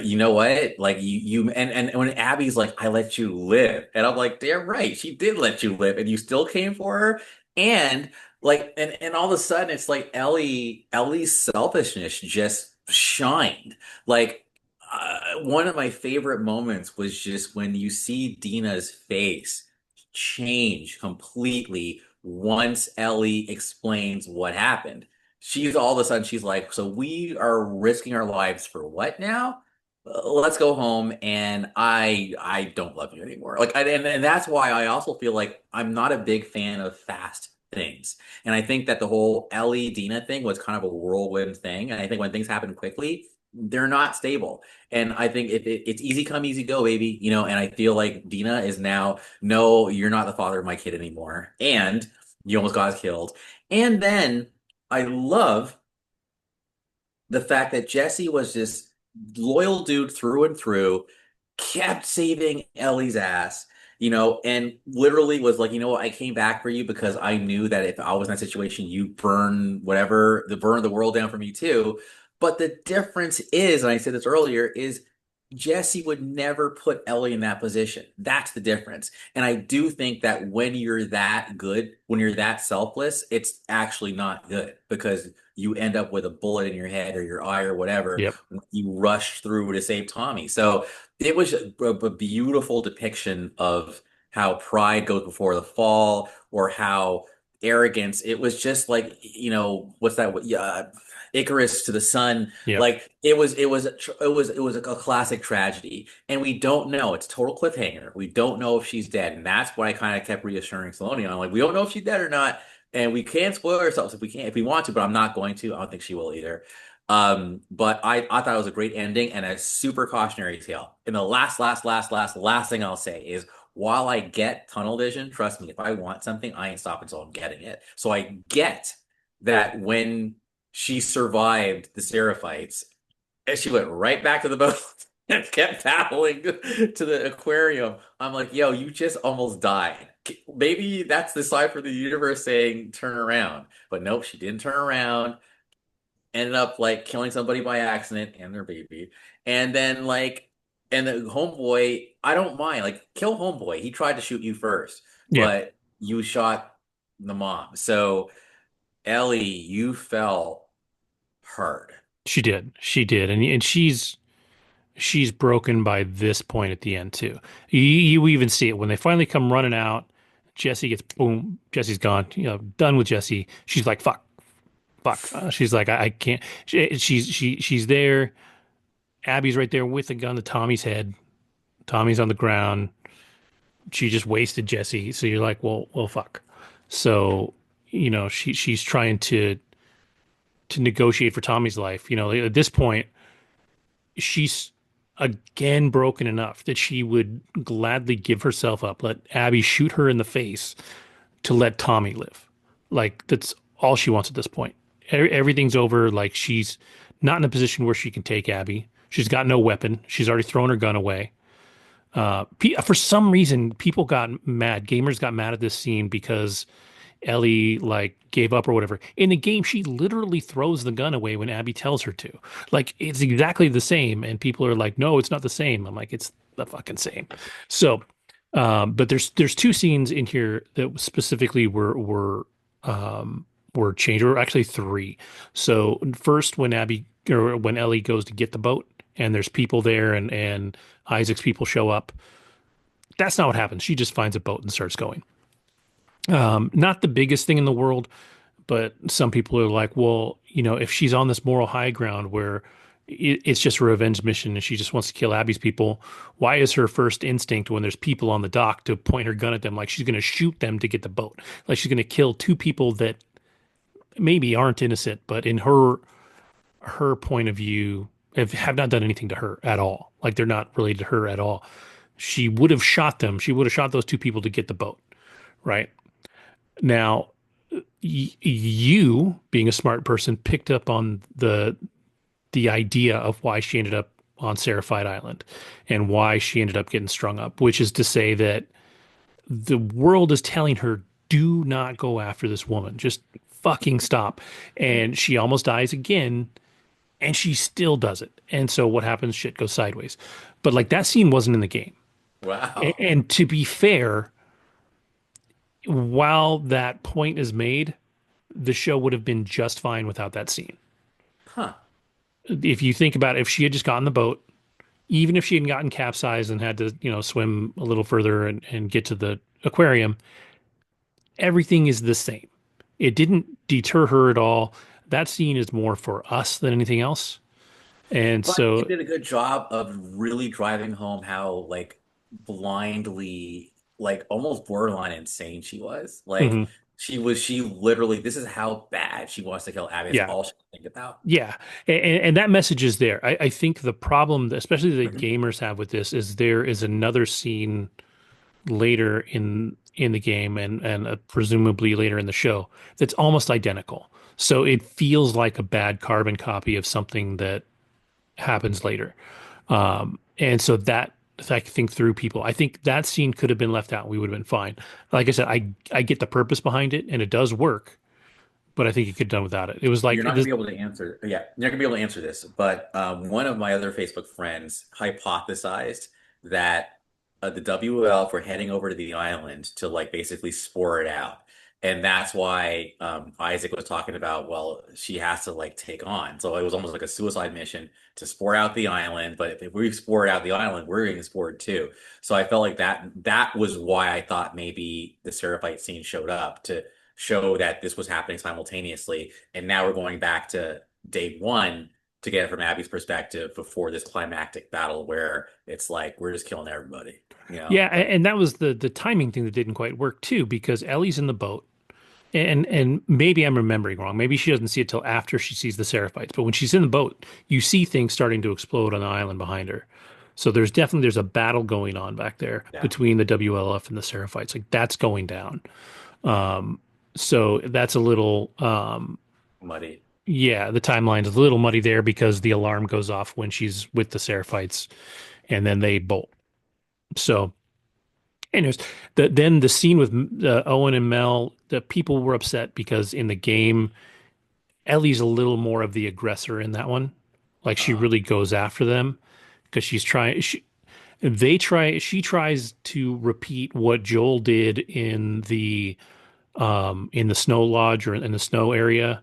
[SPEAKER 3] you know what? Like and when Abby's like, I let you live, and I'm like, damn right, she did let you live, and you still came for her, and like, and all of a sudden, it's like Ellie's selfishness just shined. Like, one of my favorite moments was just when you see Dina's face change completely once Ellie explains what happened. She's all of a sudden she's like, so we are risking our lives for what now? Let's go home, and I don't love you anymore. Like, and that's why I also feel like I'm not a big fan of fast things. And I think that the whole Ellie Dina thing was kind of a whirlwind thing. And I think when things happen quickly, they're not stable. And I think it's easy come, easy go, baby. And I feel like Dina is now, no, you're not the father of my kid anymore. And you almost got us killed. And then I love the fact that Jesse was just loyal dude through and through, kept saving Ellie's ass, and literally was like, you know what, I came back for you because I knew that if I was in that situation, you burn the world down for me too. But the difference is, and I said this earlier, is Jesse would never put Ellie in that position. That's the difference. And I do think that when you're that good, when you're that selfless, it's actually not good because you end up with a bullet in your head or your eye or whatever
[SPEAKER 1] Yep.
[SPEAKER 3] when you rush through to save Tommy. So it was a beautiful depiction of how pride goes before the fall or how arrogance, it was just like, what's that? Icarus to the sun.
[SPEAKER 1] Yep.
[SPEAKER 3] Like it was a classic tragedy. And we don't know. It's a total cliffhanger. We don't know if she's dead. And that's what I kind of kept reassuring Saloni on. Like, we don't know if she's dead or not. And we can spoil ourselves if we want to, but I'm not going to. I don't think she will either. But I thought it was a great ending and a super cautionary tale. And the last thing I'll say is while I get tunnel vision, trust me, if I want something, I ain't stopping until I'm getting it. So I get that when she survived the Seraphites, and she went right back to the boat and kept paddling to the aquarium. I'm like, yo, you just almost died. Maybe that's the sign for the universe saying turn around. But nope, she didn't turn around. Ended up like killing somebody by accident and their baby. And then and the homeboy, I don't mind. Like, kill homeboy. He tried to shoot you first,
[SPEAKER 1] Yeah.
[SPEAKER 3] but you shot the mom. So Ellie, you fell hard.
[SPEAKER 1] She did. She did. And she's broken by this point at the end too. You even see it when they finally come running out. Jesse gets boom. Jesse's gone. Done with Jesse. She's like, fuck, fuck. She's like, I can't. She's there. Abby's right there with the gun to Tommy's head. Tommy's on the ground. She just wasted Jesse. So you're like, well, fuck. So she's trying to negotiate for Tommy's life. At this point, she's again broken enough that she would gladly give herself up, let Abby shoot her in the face to let Tommy live. Like, that's all she wants at this point. Everything's over. Like, she's not in a position where she can take Abby. She's got no weapon. She's already thrown her gun away. For some reason, people got mad. Gamers got mad at this scene because Ellie like gave up or whatever. In the game, she literally throws the gun away when Abby tells her to. Like, it's exactly the same, and people are like, "No, it's not the same." I'm like, "It's the fucking same." So, but there's two scenes in here that specifically were changed, or actually three. So first, when Abby or when Ellie goes to get the boat, and there's people there, and Isaac's people show up. That's not what happens. She just finds a boat and starts going. Not the biggest thing in the world, but some people are like, well, if she's on this moral high ground where it's just a revenge mission and she just wants to kill Abby's people, why is her first instinct when there's people on the dock to point her gun at them like she's going to shoot them to get the boat? Like she's going to kill two people that maybe aren't innocent, but in her point of view, have not done anything to her at all. Like they're not related to her at all. She would have shot them. She would have shot those two people to get the boat, right? Now, you, being a smart person, picked up on the idea of why she ended up on Seraphite Island and why she ended up getting strung up, which is to say that the world is telling her, do not go after this woman. Just fucking stop. And she almost dies again, and she still does it. And so what happens? Shit goes sideways. But like that scene wasn't in the game.
[SPEAKER 3] Wow.
[SPEAKER 1] And to be fair, while that point is made, the show would have been just fine without that scene.
[SPEAKER 3] Huh.
[SPEAKER 1] If you think about it, if she had just gotten the boat, even if she hadn't gotten capsized and had to, swim a little further and get to the aquarium, everything is the same. It didn't deter her at all. That scene is more for us than anything else. And
[SPEAKER 3] But it
[SPEAKER 1] so,
[SPEAKER 3] did a good job of really driving home how like blindly, like almost borderline insane she was. Like
[SPEAKER 1] mhm,
[SPEAKER 3] she literally, this is how bad she wants to kill Abby. It's
[SPEAKER 1] yeah,
[SPEAKER 3] all she can think about.
[SPEAKER 1] yeah. And that message is there. I think the problem, especially that
[SPEAKER 3] Mhm.
[SPEAKER 1] gamers have with this, is there is another scene later in the game and presumably later in the show that's almost identical. So it feels like a bad carbon copy of something that happens later. And so that I think through people, I think that scene could have been left out. We would have been fine. Like I said, I get the purpose behind it and it does work, but I think you could have done without it. It was like
[SPEAKER 3] You're not gonna
[SPEAKER 1] this.
[SPEAKER 3] be able to answer. Yeah, you're not gonna be able to answer this. But one of my other Facebook friends hypothesized that the WL for heading over to the island to like basically spore it out, and that's why Isaac was talking about. Well, she has to like take on. So it was almost like a suicide mission to spore out the island. But if we spore out the island, we're getting spored too. So I felt like that was why I thought maybe the Seraphite scene showed up to show that this was happening simultaneously. And now we're going back to day one to get it from Abby's perspective before this climactic battle where it's like we're just killing everybody, you know?
[SPEAKER 1] Yeah, and that was the timing thing that didn't quite work too, because Ellie's in the boat. And maybe I'm remembering wrong. Maybe she doesn't see it till after she sees the Seraphites. But when she's in the boat, you see things starting to explode on the island behind her. So there's a battle going on back there
[SPEAKER 3] Yeah,
[SPEAKER 1] between the WLF and the Seraphites. Like that's going down. Um, so that's a little
[SPEAKER 3] muddy.
[SPEAKER 1] yeah, the timeline is a little muddy there because the alarm goes off when she's with the Seraphites and then they bolt. So anyways, then the scene with Owen and Mel, the people were upset because in the game Ellie's a little more of the aggressor in that one. Like she
[SPEAKER 3] Uh,
[SPEAKER 1] really goes after them because she tries to repeat what Joel did in the snow lodge or in the snow area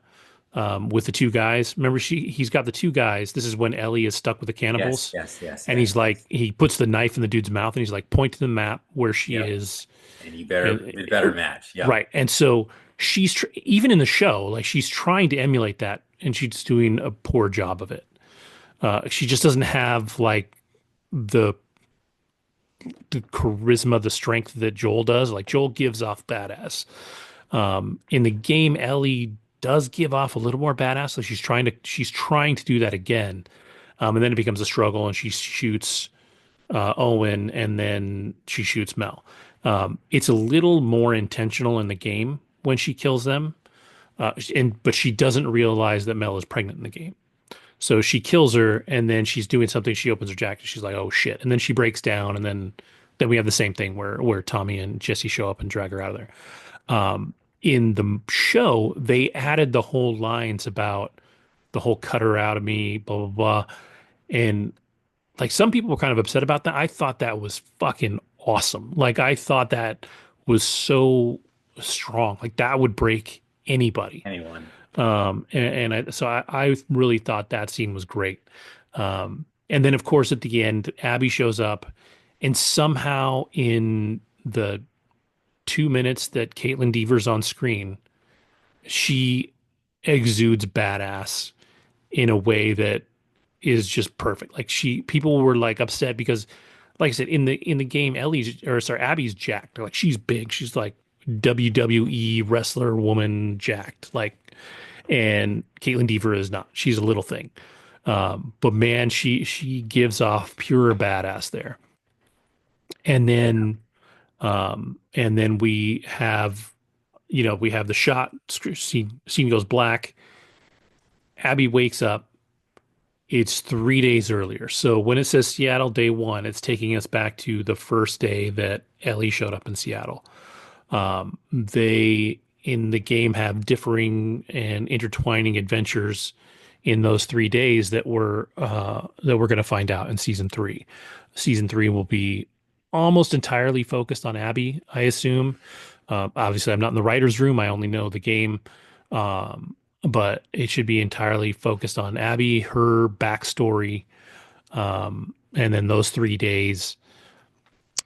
[SPEAKER 1] with the two guys. Remember he's got the two guys. This is when Ellie is stuck with the
[SPEAKER 3] yes,
[SPEAKER 1] cannibals
[SPEAKER 3] yes, yes,
[SPEAKER 1] and he's
[SPEAKER 3] yes,
[SPEAKER 1] like
[SPEAKER 3] yes.
[SPEAKER 1] he puts the knife in the dude's mouth and he's like point to the map where she
[SPEAKER 3] Yep.
[SPEAKER 1] is.
[SPEAKER 3] And
[SPEAKER 1] And,
[SPEAKER 3] it better match. Yep.
[SPEAKER 1] right. And so even in the show, like she's trying to emulate that and she's doing a poor job of it. She just doesn't have like the the charisma, the strength that Joel does. Like Joel gives off badass. In the game, Ellie does give off a little more badass. So she's trying to do that again. And then it becomes a struggle and she shoots Owen and then she shoots Mel. It's a little more intentional in the game when she kills them. But she doesn't realize that Mel is pregnant in the game. So she kills her and then she's doing something. She opens her jacket. She's like, oh shit. And then she breaks down. And then we have the same thing where Tommy and Jesse show up and drag her out of there. In the show, they added the whole lines about the whole cut her out of me, blah, blah, blah. And like some people were kind of upset about that. I thought that was fucking awesome. Like I thought that was so strong. Like that would break anybody.
[SPEAKER 3] Anyone.
[SPEAKER 1] I really thought that scene was great. And then of course at the end, Abby shows up And somehow in the 2 minutes that Caitlin Deaver's on screen, she exudes badass in a way that is just perfect. Like people were like upset because, like I said, in the game, Abby's jacked. They're like she's big. She's like WWE wrestler woman jacked. Like, and Caitlin Deaver is not. She's a little thing. But man, she gives off pure badass there. And then we have, we have the shot. Scene goes black. Abby wakes up. It's 3 days earlier. So when it says Seattle day one, it's taking us back to the first day that Ellie showed up in Seattle. They in the game have differing and intertwining adventures in those 3 days that we're going to find out in season three. Season three will be almost entirely focused on Abby, I assume. Obviously, I'm not in the writer's room. I only know the game. But it should be entirely focused on Abby, her backstory, and then those 3 days.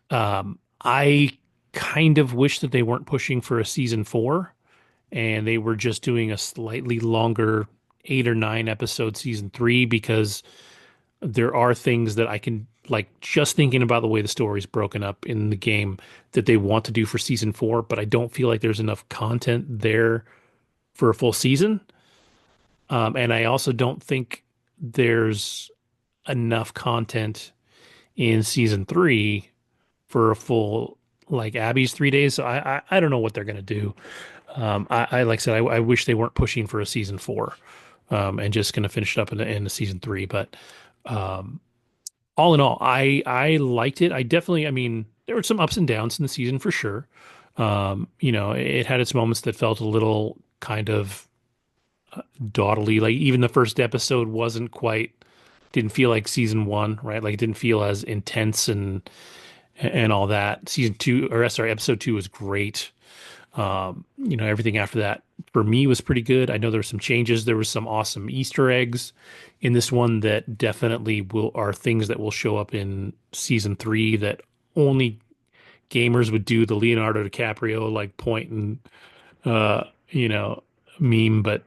[SPEAKER 1] I kind of wish that they weren't pushing for a season four and they were just doing a slightly longer 8 or 9 episode season three because there are things that I can like just thinking about the way the story's broken up in the game that they want to do for season four, but I don't feel like there's enough content there for a full season. And I also don't think there's enough content in season three for a full like Abby's 3 days. So I don't know what they're gonna do. I like I said, I wish they weren't pushing for a season four, and just gonna finish it up in the season three. But all in all, I liked it. I definitely, I mean, there were some ups and downs in the season for sure. It had its moments that felt a little kind of dawdly. Like even the first episode didn't feel like season one, right? Like it didn't feel as intense and all that. Season two, or sorry, episode two was great. Everything after that for me was pretty good. I know there were some changes. There was some awesome Easter eggs in this one that definitely are things that will show up in season three that only gamers would do. The Leonardo DiCaprio like point and uh, you know, meme, but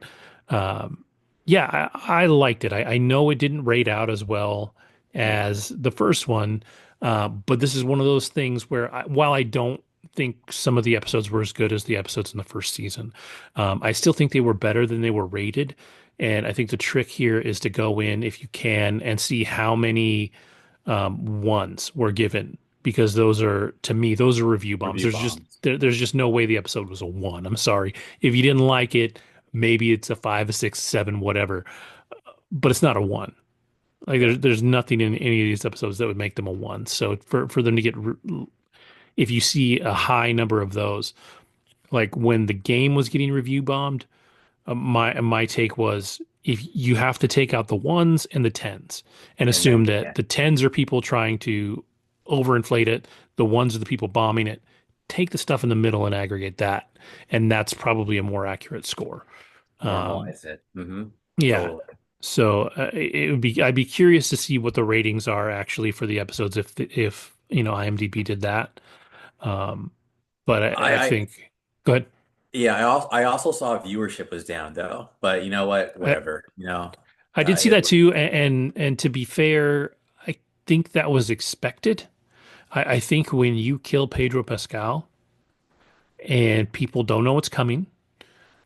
[SPEAKER 1] yeah, I liked it. I know it didn't rate out as well as the first one, but this is one of those things where while I don't think some of the episodes were as good as the episodes in the first season, I still think they were better than they were rated. And I think the trick here is to go in if you can and see how many ones were given because to me those are review bombs.
[SPEAKER 3] Review bombs.
[SPEAKER 1] There's just no way the episode was a one. I'm sorry if you didn't like it. Maybe it's a five, a six, seven, whatever, but it's not a one. Like there's nothing in any of these episodes that would make them a one. So for them to if you see a high number of those, like when the game was getting review bombed, my take was if you have to take out the ones and the tens and
[SPEAKER 3] And then,
[SPEAKER 1] assume
[SPEAKER 3] yeah,
[SPEAKER 1] that the tens are people trying to overinflate it, the ones are the people bombing it. Take the stuff in the middle and aggregate that, and that's probably a more accurate score. Um,
[SPEAKER 3] normalize it. Hmm.
[SPEAKER 1] yeah.
[SPEAKER 3] Totally.
[SPEAKER 1] So I'd be curious to see what the ratings are actually for the episodes if IMDb did that. Um, but I
[SPEAKER 3] I
[SPEAKER 1] think, go ahead.
[SPEAKER 3] Yeah, I also saw viewership was down though, but you know what?
[SPEAKER 1] I,
[SPEAKER 3] Whatever,
[SPEAKER 1] I did see
[SPEAKER 3] it
[SPEAKER 1] that
[SPEAKER 3] was
[SPEAKER 1] too, and to be fair, I think that was expected. I think when you kill Pedro Pascal and people don't know what's coming,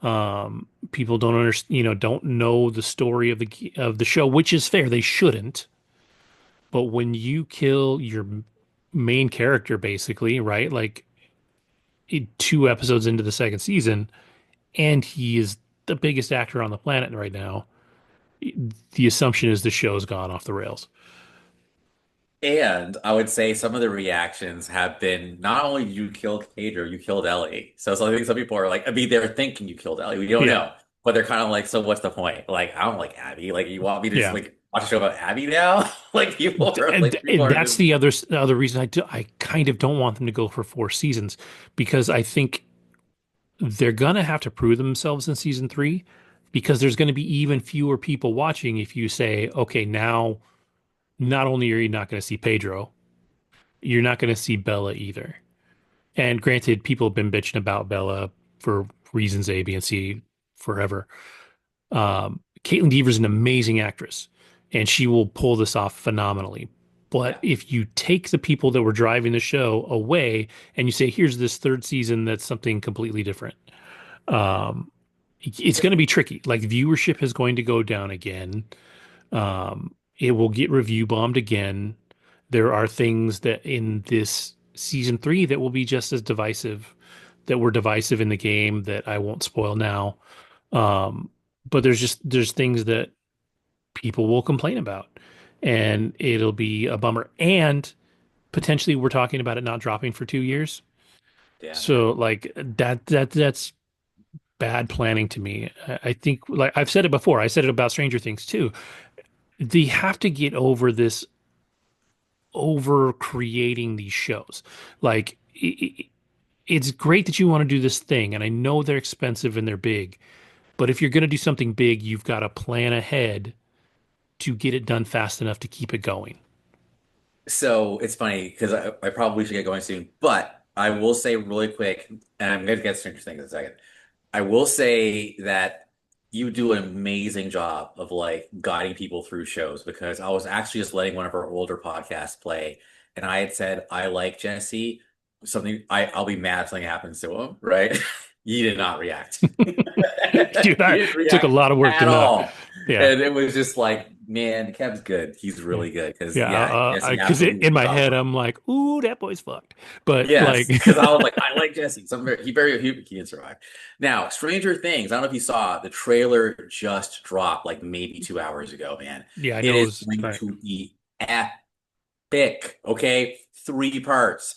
[SPEAKER 1] people don't understand, don't know the story of the show, which is fair. They shouldn't. But when you kill your main character, basically, right? Like 2 episodes into the second season, and he is the biggest actor on the planet right now, the assumption is the show's gone off the rails.
[SPEAKER 3] And I would say some of the reactions have been not only you killed Pedro, you killed Ellie. So I think some people are like, I mean, they're thinking you killed Ellie. We don't
[SPEAKER 1] Yeah,
[SPEAKER 3] know, but they're kind of like, so what's the point? Like, I don't like Abby. Like, you want me to just
[SPEAKER 1] yeah.
[SPEAKER 3] like watch a show about Abby now? Like, people
[SPEAKER 1] And
[SPEAKER 3] are
[SPEAKER 1] that's
[SPEAKER 3] just
[SPEAKER 1] the other reason I kind of don't want them to go for 4 seasons because I think they're gonna have to prove themselves in season three because there's going to be even fewer people watching if you say, okay, now not only are you not going to see Pedro, you're not going to see Bella either. And granted, people have been bitching about Bella for reasons A, B, and C forever. Caitlin Deaver's an amazing actress, and she will pull this off phenomenally. But
[SPEAKER 3] Yeah.
[SPEAKER 1] if you take the people that were driving the show away and you say, here's this third season that's something completely different, um, it's going to be tricky. Like viewership is going to go down again. It will get review bombed again. There are things that in this season three that will be just as divisive, that were divisive in the game that I won't spoil now. Um, but there's things that people will complain about, and it'll be a bummer. And potentially, we're talking about it not dropping for 2 years.
[SPEAKER 3] Yeah.
[SPEAKER 1] So like that's bad planning to me. I think like I've said it before. I said it about Stranger Things too. They have to get over this over creating these shows. Like it's great that you want to do this thing, and I know they're expensive and they're big, but if you're going to do something big, you've got to plan ahead to get it done fast enough to keep it going.
[SPEAKER 3] So it's funny because I probably should get going soon, but I will say really quick, and I'm going to get Stranger Things in a second. I will say that you do an amazing job of like guiding people through shows because I was actually just letting one of our older podcasts play, and I had said I like Jesse. Something I'll be mad if something happens to him, right? You did not react.
[SPEAKER 1] Dude,
[SPEAKER 3] You
[SPEAKER 1] I
[SPEAKER 3] didn't
[SPEAKER 1] took a
[SPEAKER 3] react
[SPEAKER 1] lot of work to
[SPEAKER 3] at
[SPEAKER 1] not.
[SPEAKER 3] all.
[SPEAKER 1] Yeah.
[SPEAKER 3] And it was just like, man, Kev's good. He's
[SPEAKER 1] Yeah.
[SPEAKER 3] really good. Because
[SPEAKER 1] Yeah.
[SPEAKER 3] yeah, Jesse
[SPEAKER 1] Because
[SPEAKER 3] absolutely
[SPEAKER 1] in
[SPEAKER 3] took
[SPEAKER 1] my
[SPEAKER 3] off.
[SPEAKER 1] head, I'm like, ooh, that boy's fucked. But like,
[SPEAKER 3] Yes, because I was like, I like Jesse. He can survive. Now, Stranger Things. I don't know if you saw the trailer just dropped like maybe 2 hours ago, man.
[SPEAKER 1] yeah, I
[SPEAKER 3] It
[SPEAKER 1] know it
[SPEAKER 3] is
[SPEAKER 1] was
[SPEAKER 3] going
[SPEAKER 1] tonight.
[SPEAKER 3] to be epic. Okay, 3 parts.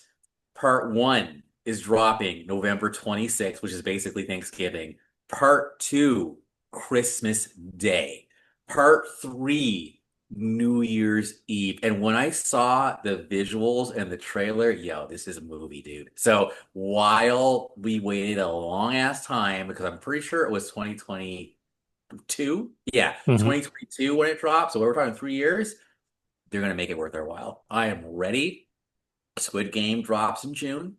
[SPEAKER 3] Part one is dropping November 26th, which is basically Thanksgiving. Part two, Christmas Day. Part three, New Year's Eve. And when I saw the visuals and the trailer, yo, this is a movie, dude. So while we waited a long ass time, because I'm pretty sure it was 2022. Yeah,
[SPEAKER 1] Hmm.
[SPEAKER 3] 2022 when it dropped. So we're talking 3 years. They're gonna make it worth their while. I am ready. Squid Game drops in June,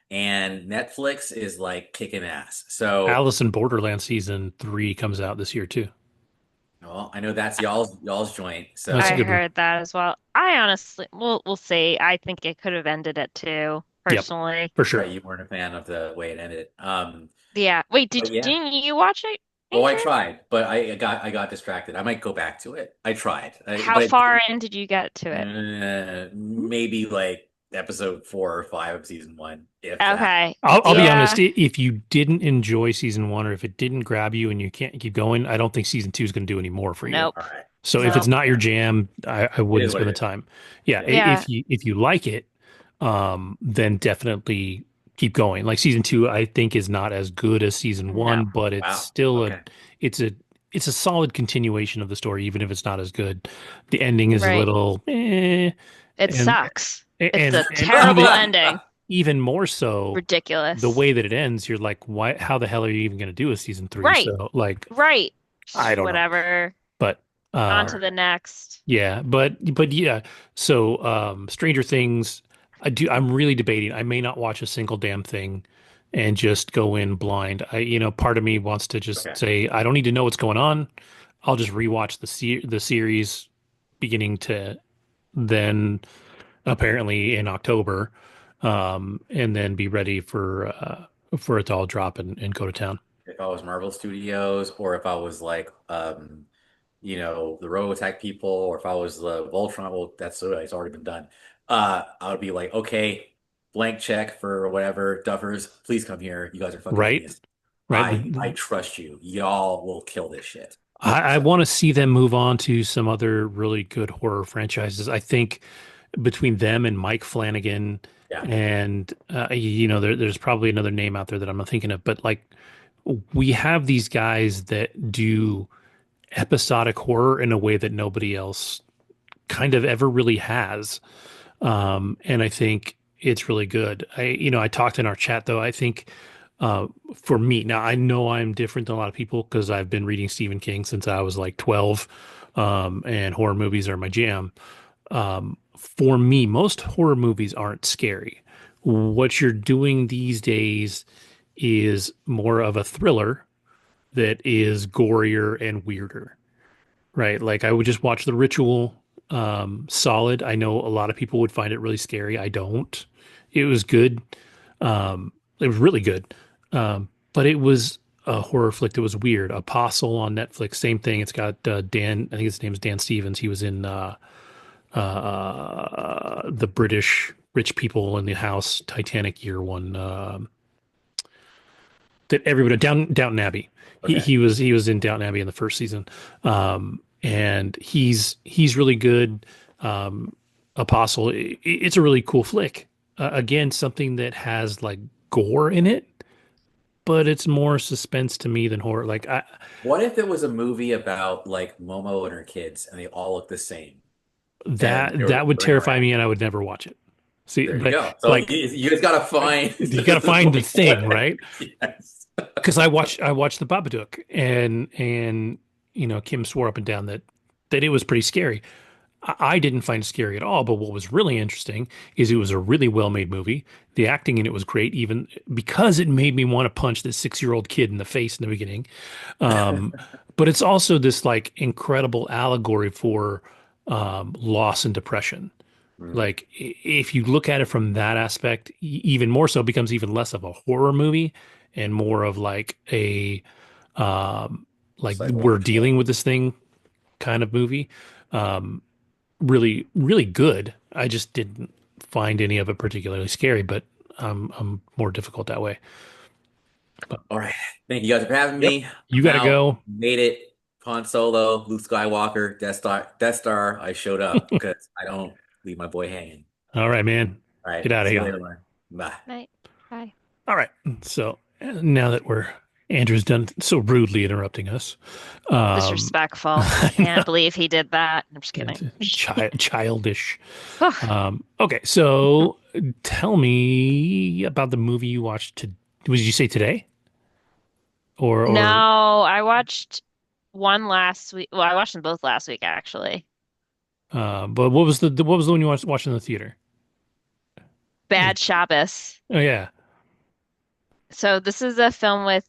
[SPEAKER 3] and Netflix is like kicking ass. So,
[SPEAKER 1] Alice in Borderland season three comes out this year too.
[SPEAKER 3] well, I know that's y'all's joint.
[SPEAKER 1] That's a
[SPEAKER 2] I
[SPEAKER 3] So,
[SPEAKER 1] good one.
[SPEAKER 2] heard that as well. I honestly, we'll see. I think it could have ended at two,
[SPEAKER 1] Yep,
[SPEAKER 2] personally.
[SPEAKER 1] for sure.
[SPEAKER 3] right, you weren't a fan of the way it ended.
[SPEAKER 2] Yeah. Wait,
[SPEAKER 3] But yeah.
[SPEAKER 2] didn't you watch it,
[SPEAKER 3] Oh, I
[SPEAKER 2] Adrian?
[SPEAKER 3] tried, but I got distracted. I might go back to it. I tried,
[SPEAKER 2] How
[SPEAKER 3] but
[SPEAKER 2] far in did you get to it?
[SPEAKER 3] maybe like episode 4 or 5 of season one, if that.
[SPEAKER 2] Okay.
[SPEAKER 1] I'll be honest.
[SPEAKER 2] Yeah.
[SPEAKER 1] If you didn't enjoy season one, or if it didn't grab you and you can't keep going, I don't think season two is going to do any more for you.
[SPEAKER 2] Nope.
[SPEAKER 3] All right.
[SPEAKER 1] So if it's
[SPEAKER 2] Nope.
[SPEAKER 1] not your
[SPEAKER 3] Yeah,
[SPEAKER 1] jam, I
[SPEAKER 3] it
[SPEAKER 1] wouldn't
[SPEAKER 3] is what
[SPEAKER 1] spend
[SPEAKER 3] it
[SPEAKER 1] the
[SPEAKER 3] is.
[SPEAKER 1] time. Yeah,
[SPEAKER 3] Yeah.
[SPEAKER 2] Yeah.
[SPEAKER 1] if you like it, then definitely keep going. Like season two, I think is not as good as season
[SPEAKER 2] No.
[SPEAKER 1] one, but it's
[SPEAKER 3] Wow.
[SPEAKER 1] still
[SPEAKER 3] Okay.
[SPEAKER 1] it's a it's a solid continuation of the story, even if it's not as good. The ending is a
[SPEAKER 2] Right.
[SPEAKER 1] little
[SPEAKER 2] It
[SPEAKER 1] and
[SPEAKER 2] sucks. It's a
[SPEAKER 1] and
[SPEAKER 2] terrible ending.
[SPEAKER 1] even more so, the
[SPEAKER 2] Ridiculous.
[SPEAKER 1] way that it ends, you're like, why? How the hell are you even going to do a season three?
[SPEAKER 2] Right.
[SPEAKER 1] So like,
[SPEAKER 2] Right.
[SPEAKER 1] I don't know,
[SPEAKER 2] Whatever.
[SPEAKER 1] but
[SPEAKER 2] On
[SPEAKER 3] All
[SPEAKER 2] to
[SPEAKER 3] right.
[SPEAKER 2] the next.
[SPEAKER 1] yeah, but yeah. So Stranger Things, I'm really debating. I may not watch a single damn thing and just go in blind. Part of me wants to just
[SPEAKER 3] Okay.
[SPEAKER 1] say I don't need to know what's going on. I'll just rewatch the series beginning to then apparently in October, and then be ready for it to all drop and go to town.
[SPEAKER 3] If I was Marvel Studios, or if I was like, the Robotech people, or if I was the Voltron, well, it's already been done. I would be like, okay, blank check for whatever, Duffers, please come here. You guys are fucking
[SPEAKER 1] Right,
[SPEAKER 3] genius.
[SPEAKER 1] right.
[SPEAKER 3] I trust you. Y'all will kill this shit.
[SPEAKER 1] I
[SPEAKER 3] So
[SPEAKER 1] want to see them move on to some other really good horror franchises. I think between them and Mike Flanagan
[SPEAKER 3] yeah,
[SPEAKER 1] and there's probably another name out there that I'm not thinking of, but like we have these guys that do episodic horror in a way that nobody else kind of ever really has. And I think it's really good. I talked in our chat though. I think for me, now I know I'm different than a lot of people because I've been reading Stephen King since I was like 12, and horror movies are my jam. for me, most horror movies aren't scary. What you're doing these days is more of a thriller that is gorier and weirder, right? Like I would just watch The Ritual, solid. I know a lot of people would find it really scary. I don't. It was good. It was really good. But it was a horror flick that was weird. Apostle on Netflix, same thing. It's got Dan, I think his name is Dan Stevens. He was in the British rich people in the house Titanic year one, that everybody Downton Abbey. He
[SPEAKER 3] Okay.
[SPEAKER 1] he was he was in Downton Abbey in the first season, and he's really good. Um, Apostle, it's a really cool flick. Again, something that has like gore in it, but it's more suspense to me than horror. Like
[SPEAKER 3] What if it was a movie about like Momo and her kids and they all look the same and they
[SPEAKER 1] that
[SPEAKER 3] were
[SPEAKER 1] would
[SPEAKER 3] running
[SPEAKER 1] terrify
[SPEAKER 3] around?
[SPEAKER 1] me, and I would never watch it. See,
[SPEAKER 3] There you
[SPEAKER 1] but
[SPEAKER 3] go. So
[SPEAKER 1] like
[SPEAKER 3] you just gotta find
[SPEAKER 1] you got to
[SPEAKER 3] the
[SPEAKER 1] find the
[SPEAKER 3] right
[SPEAKER 1] thing,
[SPEAKER 3] one.
[SPEAKER 1] right?
[SPEAKER 3] Yes.
[SPEAKER 1] Because I watched the Babadook, and Kim swore up and down that it was pretty scary. I didn't find it scary at all, but what was really interesting is it was a really well-made movie. The acting in it was great, even because it made me want to punch this 6-year-old kid in the face in the beginning. Um, but it's also this like incredible allegory for loss and depression.
[SPEAKER 3] Mm,
[SPEAKER 1] Like if you look at it from that aspect, even more so, it becomes even less of a horror movie and more of like a like we're dealing
[SPEAKER 3] psychological.
[SPEAKER 1] with this thing kind of movie. Um, really, really good. I just didn't find any of it particularly scary, but I'm more difficult that way. But
[SPEAKER 3] All right. Thank you guys for having
[SPEAKER 1] yep,
[SPEAKER 3] me.
[SPEAKER 1] you
[SPEAKER 3] I'm
[SPEAKER 1] got to
[SPEAKER 3] out.
[SPEAKER 1] go.
[SPEAKER 3] Made it. Han Solo, Luke Skywalker, Death Star, Death Star. I showed up because I don't leave my boy hanging.
[SPEAKER 1] All right, man.
[SPEAKER 3] All right.
[SPEAKER 1] Get out of
[SPEAKER 3] See you
[SPEAKER 1] here.
[SPEAKER 3] later, man. Bye.
[SPEAKER 2] Night. Bye.
[SPEAKER 1] All right. So now that we're Andrew's done so rudely interrupting us,
[SPEAKER 2] Disrespectful. I
[SPEAKER 1] I
[SPEAKER 2] can't
[SPEAKER 1] know.
[SPEAKER 2] believe he did that. I'm just kidding.
[SPEAKER 1] It's childish.
[SPEAKER 2] Oh,
[SPEAKER 1] Okay, so tell me about the movie you watched. Did you say today, or
[SPEAKER 2] no, I watched one last week. Well, I watched them both last week, actually.
[SPEAKER 1] but what was what was the one you watched in the theater?
[SPEAKER 2] Bad Shabbos.
[SPEAKER 1] Oh yeah.
[SPEAKER 2] So this is a film with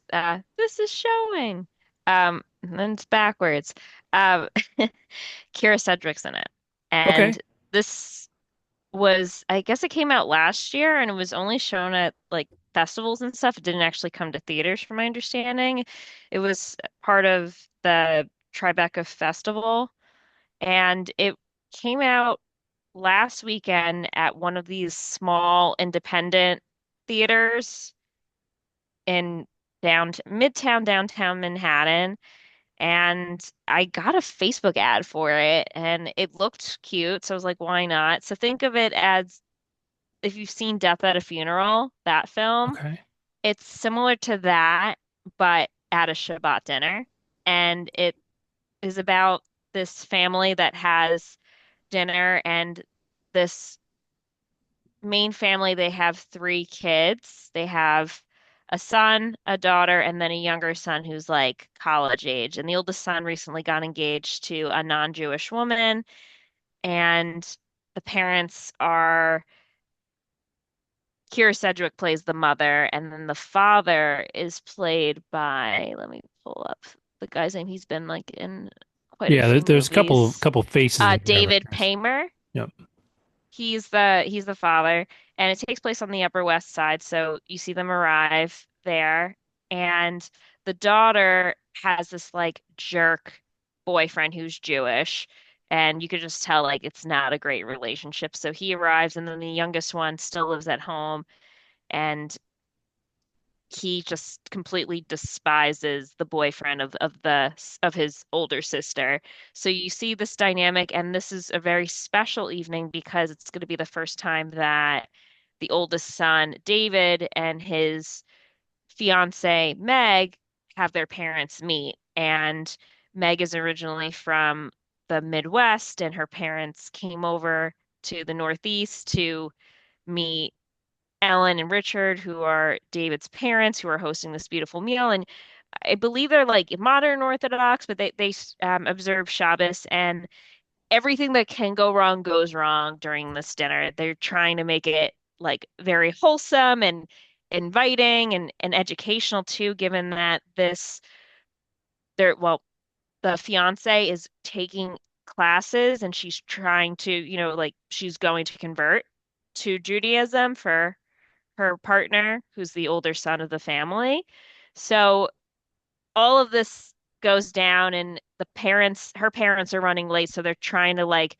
[SPEAKER 2] this is showing. And then it's backwards. Um Kira Sedgwick's in it.
[SPEAKER 1] Okay.
[SPEAKER 2] And this was, I guess it came out last year and it was only shown at like festivals and stuff. It didn't actually come to theaters, from my understanding. It was part of the Tribeca Festival, and it came out last weekend at one of these small independent theaters in Midtown downtown Manhattan. And I got a Facebook ad for it and it looked cute. So I was like, why not? So think of it as if you've seen Death at a Funeral, that film,
[SPEAKER 1] Okay.
[SPEAKER 2] it's similar to that, but at a Shabbat dinner. And it is about this family that has dinner, and this main family, they have three kids. They have a son, a daughter, and then a younger son who's like college age. And the oldest son recently got engaged to a non-Jewish woman, and the parents are Kira Sedgwick plays the mother, and then the father is played by, let me pull up the guy's name. He's been like in quite a
[SPEAKER 1] Yeah,
[SPEAKER 2] few
[SPEAKER 1] there's a
[SPEAKER 2] movies.
[SPEAKER 1] couple faces in here I
[SPEAKER 2] David
[SPEAKER 1] recognize.
[SPEAKER 2] Paymer.
[SPEAKER 1] Yep.
[SPEAKER 2] He's the father, and it takes place on the Upper West Side. So you see them arrive there, and the daughter has this like jerk boyfriend who's Jewish, and you could just tell like it's not a great relationship. So he arrives, and then the youngest one still lives at home, and he just completely despises the boyfriend of his older sister. So you see this dynamic, and this is a very special evening because it's going to be the first time that the oldest son, David, and his fiance, Meg, have their parents meet. And Meg is originally from the Midwest, and her parents came over to the Northeast to meet Ellen and Richard, who are David's parents, who are hosting this beautiful meal. And I believe they're like modern Orthodox, but they observe Shabbos. And everything that can go wrong goes wrong during this dinner. They're trying to make it like very wholesome and inviting and educational too, given that well, the fiance is taking classes and she's trying to, like she's going to convert to Judaism for her partner, who's the older son of the family. So all of this goes down and her parents are running late, so they're trying to like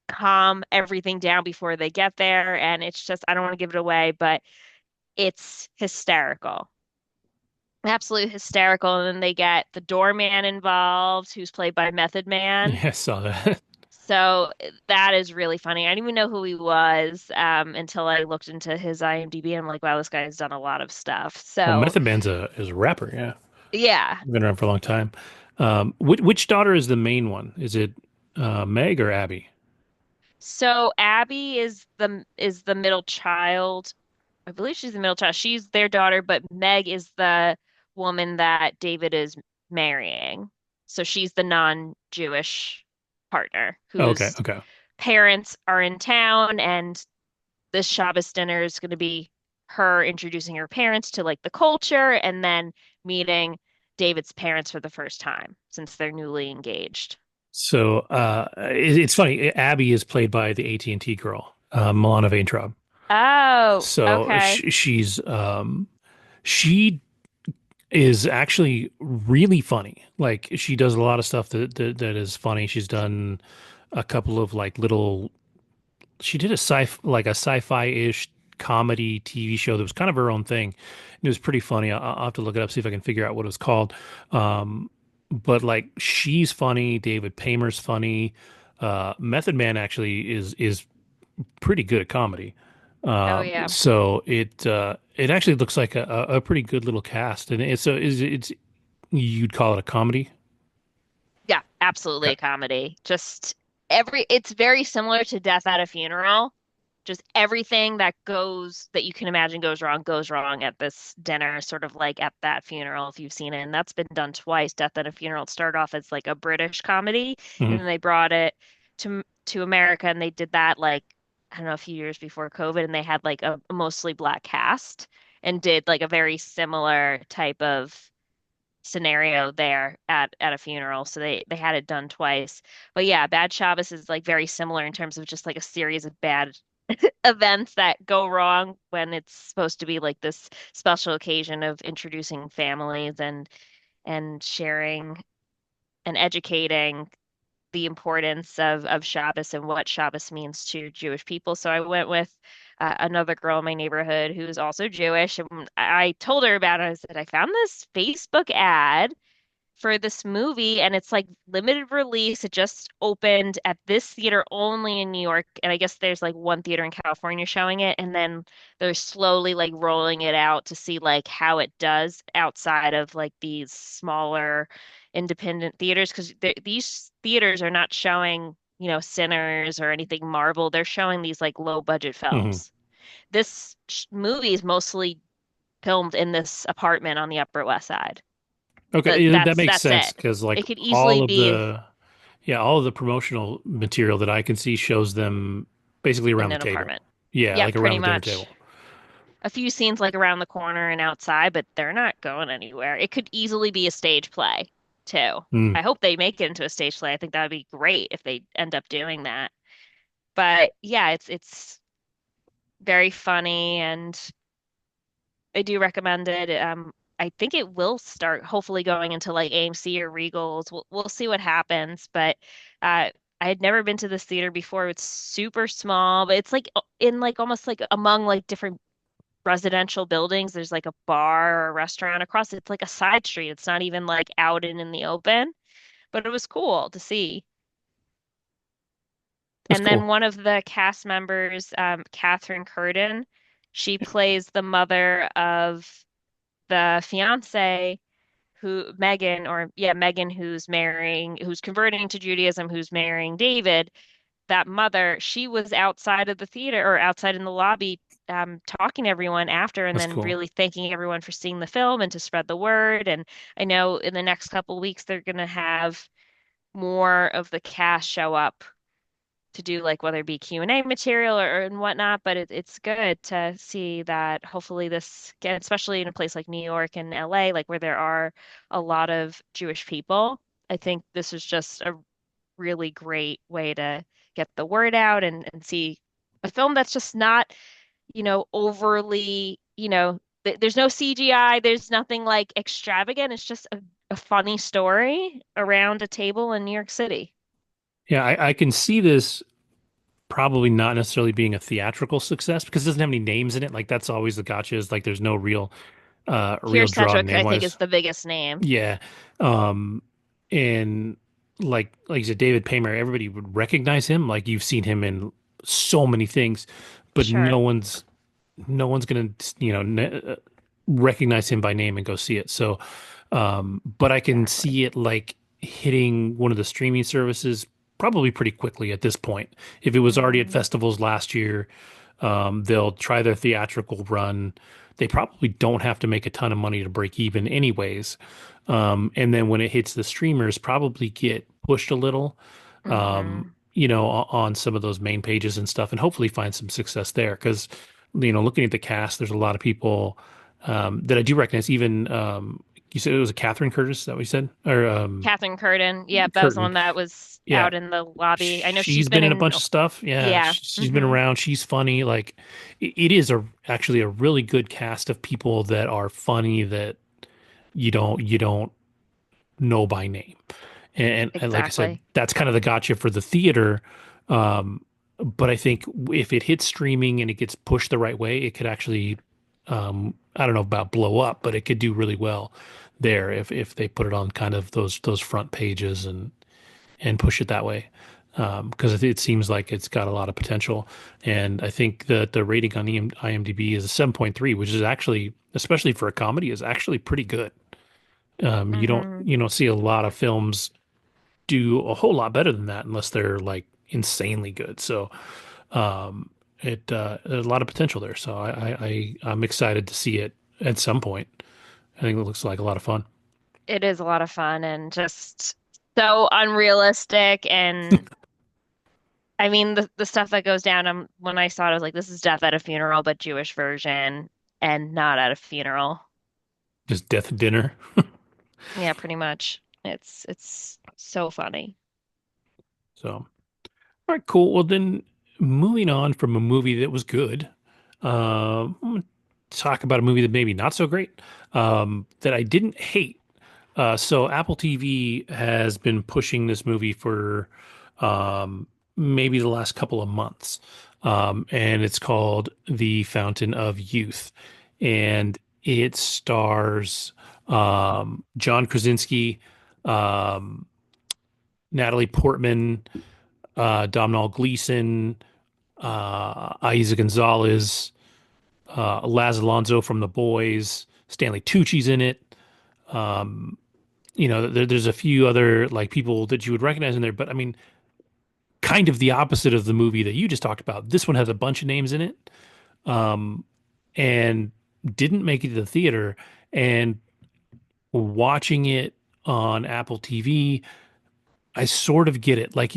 [SPEAKER 2] calm everything down before they get there. And it's just, I don't want to give it away, but it's hysterical. Absolutely hysterical. And then they get the doorman involved, who's played by Method Man.
[SPEAKER 1] Yeah, I saw that.
[SPEAKER 2] So that is really funny. I didn't even know who he was until I looked into his IMDb. I'm like, wow, this guy's done a lot of stuff.
[SPEAKER 1] Well,
[SPEAKER 2] So
[SPEAKER 1] Method Man's a rapper. Yeah,
[SPEAKER 2] yeah.
[SPEAKER 1] been around for a long time. Which daughter is the main one? Is it Meg or Abby?
[SPEAKER 2] So Abby is the middle child. I believe she's the middle child. She's their daughter, but Meg is the woman that David is marrying. So she's the non-Jewish partner
[SPEAKER 1] Okay,
[SPEAKER 2] whose
[SPEAKER 1] okay.
[SPEAKER 2] parents are in town, and this Shabbos dinner is going to be her introducing her parents to like the culture and then meeting David's parents for the first time since they're newly engaged.
[SPEAKER 1] So it's funny. Abby is played by the AT&T girl, Milana Vaintrub.
[SPEAKER 2] Oh,
[SPEAKER 1] So
[SPEAKER 2] okay.
[SPEAKER 1] she is actually really funny. Like she does a lot of stuff that is funny. She's done a couple of like little. She did a sci-fi-ish comedy TV show that was kind of her own thing. It was pretty funny. I'll have to look it up, see if I can figure out what it was called. But like she's funny. David Paymer's funny. Method Man actually is pretty good at comedy.
[SPEAKER 2] Oh yeah.
[SPEAKER 1] So it actually looks like a pretty good little cast, and it's you'd call it a comedy.
[SPEAKER 2] Yeah, absolutely
[SPEAKER 1] Okay.
[SPEAKER 2] a comedy. Just it's very similar to Death at a Funeral. Just everything that you can imagine goes wrong at this dinner, sort of like at that funeral, if you've seen it. And that's been done twice. Death at a Funeral, it started off as like a British comedy, and
[SPEAKER 1] Mhm.
[SPEAKER 2] then they brought it to America, and they did that like, I don't know, a few years before COVID, and they had like a mostly black cast and did like a very similar type of scenario there at a funeral. So they had it done twice. But yeah, Bad Shabbos is like very similar in terms of just like a series of bad events that go wrong when it's supposed to be like this special occasion of introducing families and sharing and educating the importance of Shabbos and what Shabbos means to Jewish people. So I went with another girl in my neighborhood who's also Jewish, and I told her about it. I said, I found this Facebook ad for this movie, and it's like limited release. It just opened at this theater only in New York, and I guess there's like one theater in California showing it, and then they're slowly like rolling it out to see like how it does outside of like these smaller independent theaters because these theaters are not showing, Sinners or anything Marvel. They're showing these like low budget
[SPEAKER 1] Mhm.
[SPEAKER 2] films. This movie is mostly filmed in this apartment on the Upper West Side.
[SPEAKER 1] Okay, yeah, that makes
[SPEAKER 2] That's
[SPEAKER 1] sense
[SPEAKER 2] it.
[SPEAKER 1] because like
[SPEAKER 2] It could easily
[SPEAKER 1] all of
[SPEAKER 2] be
[SPEAKER 1] the yeah, all of the promotional material that I can see shows them basically around
[SPEAKER 2] in
[SPEAKER 1] the
[SPEAKER 2] an
[SPEAKER 1] table.
[SPEAKER 2] apartment.
[SPEAKER 1] Yeah, like
[SPEAKER 2] Yep,
[SPEAKER 1] around
[SPEAKER 2] pretty
[SPEAKER 1] the dinner
[SPEAKER 2] much.
[SPEAKER 1] table.
[SPEAKER 2] A few scenes like around the corner and outside, but they're not going anywhere. It could easily be a stage play, too.
[SPEAKER 1] Mm.
[SPEAKER 2] I hope they make it into a stage play. I think that would be great if they end up doing that. But yeah, it's very funny and I do recommend it. I think it will start hopefully going into like AMC or Regals. We'll see what happens, but I had never been to this theater before. It's super small, but it's like in like almost like among like different residential buildings. There's like a bar or a restaurant across. It's like a side street. It's not even like out and in the open, but it was cool to see.
[SPEAKER 1] That's
[SPEAKER 2] And then
[SPEAKER 1] cool.
[SPEAKER 2] one of the cast members, Catherine Curtin, she plays the mother of the fiance Megan, or yeah, Megan, who's converting to Judaism, who's marrying David, that mother, she was outside of the theater or outside in the lobby, talking to everyone after and
[SPEAKER 1] That's
[SPEAKER 2] then
[SPEAKER 1] cool.
[SPEAKER 2] really thanking everyone for seeing the film and to spread the word. And I know in the next couple of weeks, they're going to have more of the cast show up to do like whether it be Q&A material or and whatnot, but it's good to see that hopefully this again, especially in a place like New York and LA, like where there are a lot of Jewish people. I think this is just a really great way to get the word out and see a film that's just not, overly, there's no CGI, there's nothing like extravagant. It's just a funny story around a table in New York City.
[SPEAKER 1] Yeah, I can see this probably not necessarily being a theatrical success because it doesn't have any names in it. Like that's always the gotcha is like there's no real
[SPEAKER 2] Pierce
[SPEAKER 1] draw
[SPEAKER 2] Sedgwick, I
[SPEAKER 1] name
[SPEAKER 2] think, is
[SPEAKER 1] wise.
[SPEAKER 2] the biggest name.
[SPEAKER 1] Yeah. Um and like you said, David Paymer, everybody would recognize him. Like you've seen him in so many things, but
[SPEAKER 2] Sure,
[SPEAKER 1] no one's gonna recognize him by name and go see it. So, but I can
[SPEAKER 2] exactly.
[SPEAKER 1] see it like hitting one of the streaming services probably pretty quickly at this point. If it was already at
[SPEAKER 2] Hmm.
[SPEAKER 1] festivals last year, they'll try their theatrical run. They probably don't have to make a ton of money to break even anyways. And then when it hits the streamers, probably get pushed a little,
[SPEAKER 2] Hmm.
[SPEAKER 1] on some of those main pages and stuff, and hopefully find some success there. Because, looking at the cast, there's a lot of people that I do recognize. Even you said it was a Catherine Curtis, is that what you said? Or
[SPEAKER 2] Catherine Curtin, yeah, that was the
[SPEAKER 1] Curtin?
[SPEAKER 2] one that was
[SPEAKER 1] Yeah,
[SPEAKER 2] out in the lobby. I know she's
[SPEAKER 1] she's
[SPEAKER 2] been
[SPEAKER 1] been in a
[SPEAKER 2] in,
[SPEAKER 1] bunch of stuff. Yeah,
[SPEAKER 2] yeah.
[SPEAKER 1] she's been
[SPEAKER 2] Hmm.
[SPEAKER 1] around. She's funny. Like it is actually a really good cast of people that are funny that you don't know by name. And like I said,
[SPEAKER 2] Exactly.
[SPEAKER 1] that's kind of the gotcha for the theater. Um, but I think if it hits streaming and it gets pushed the right way, it could actually, I don't know about blow up, but it could do really well there if they put it on kind of those front pages and push it that way. Because it seems like it's got a lot of potential, and I think that the rating on IMDb is a 7.3, which is actually, especially for a comedy, is actually pretty good. You don't
[SPEAKER 2] Hmm.
[SPEAKER 1] you don't see a lot of films do a whole lot better than that unless they're like insanely good. So um, there's a lot of potential there. So I'm excited to see it at some point. I think it looks like a lot of fun.
[SPEAKER 2] It is a lot of fun and just so unrealistic. And I mean, the stuff that goes down, when I saw it, I was like, this is death at a funeral, but Jewish version and not at a funeral.
[SPEAKER 1] Just Death Dinner.
[SPEAKER 2] Yeah, pretty much. It's so funny.
[SPEAKER 1] So all right, cool. Well then, moving on from a movie that was good, I'm gonna talk about a movie that maybe not so great, that I didn't hate. So Apple TV has been pushing this movie for maybe the last couple of months, and it's called The Fountain of Youth, and it stars John Krasinski, um, Natalie Portman, Domhnall Gleeson, Eiza Gonzalez, Laz Alonso from The Boys, Stanley Tucci's in it. Um, there's a few other like people that you would recognize in there, but I mean, kind of the opposite of the movie that you just talked about. This one has a bunch of names in it, um, and didn't make it to the theater. And watching it on Apple TV, I sort of get it. Like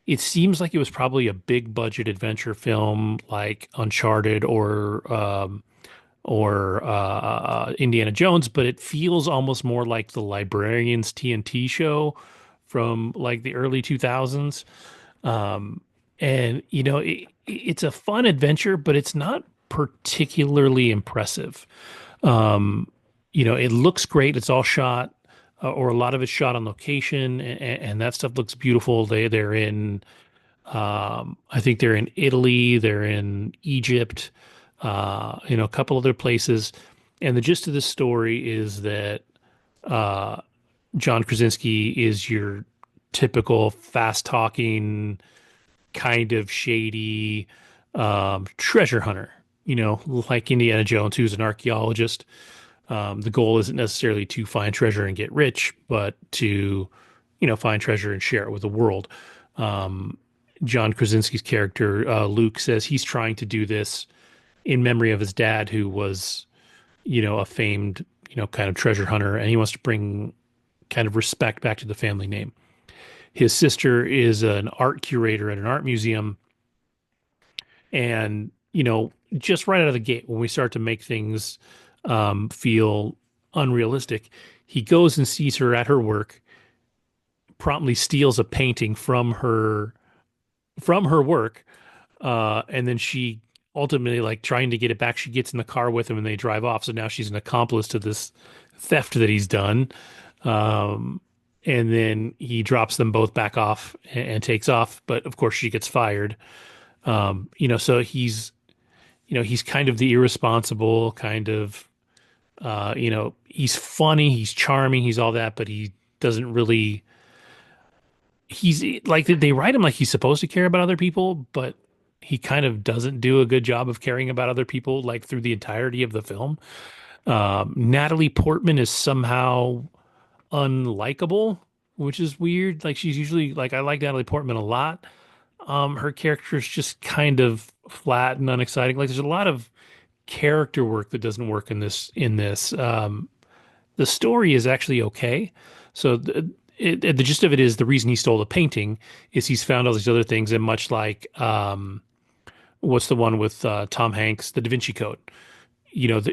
[SPEAKER 1] it seems like it was probably a big budget adventure film like Uncharted or Indiana Jones, but it feels almost more like the Librarians TNT show from like the early 2000s. Um, and it's a fun adventure, but it's not particularly impressive. Um, it looks great. It's all shot, or a lot of it's shot on location, and that stuff looks beautiful. They're in I think they're in Italy, they're in Egypt, a couple other places. And the gist of the story is that uh, John Krasinski is your typical fast talking, kind of shady treasure hunter, like Indiana Jones, who's an archaeologist. The goal isn't necessarily to find treasure and get rich, but to, find treasure and share it with the world. Um, John Krasinski's character, Luke, says he's trying to do this in memory of his dad, who was, a famed, kind of treasure hunter, and he wants to bring kind of respect back to the family name. His sister is an art curator at an art museum, and just right out of the gate, when we start to make things feel unrealistic, he goes and sees her at her work, promptly steals a painting from her work, and then she ultimately, like, trying to get it back, she gets in the car with him and they drive off. So now she's an accomplice to this theft that he's done. Um, and then he drops them both back off and takes off. But of course, she gets fired. So he's kind of the irresponsible kind of, he's funny, he's charming, he's all that, but he doesn't really, he's like, they write him like he's supposed to care about other people, but he kind of doesn't do a good job of caring about other people like through the entirety of the film. Natalie Portman is somehow unlikable, which is weird. Like, she's usually like, I like Natalie Portman a lot. Her character is just kind of flat and unexciting. Like, there's a lot of character work that doesn't work in this. The story is actually okay. So the gist of it is, the reason he stole the painting is he's found all these other things, and much like what's the one with Tom Hanks, The Da Vinci Code.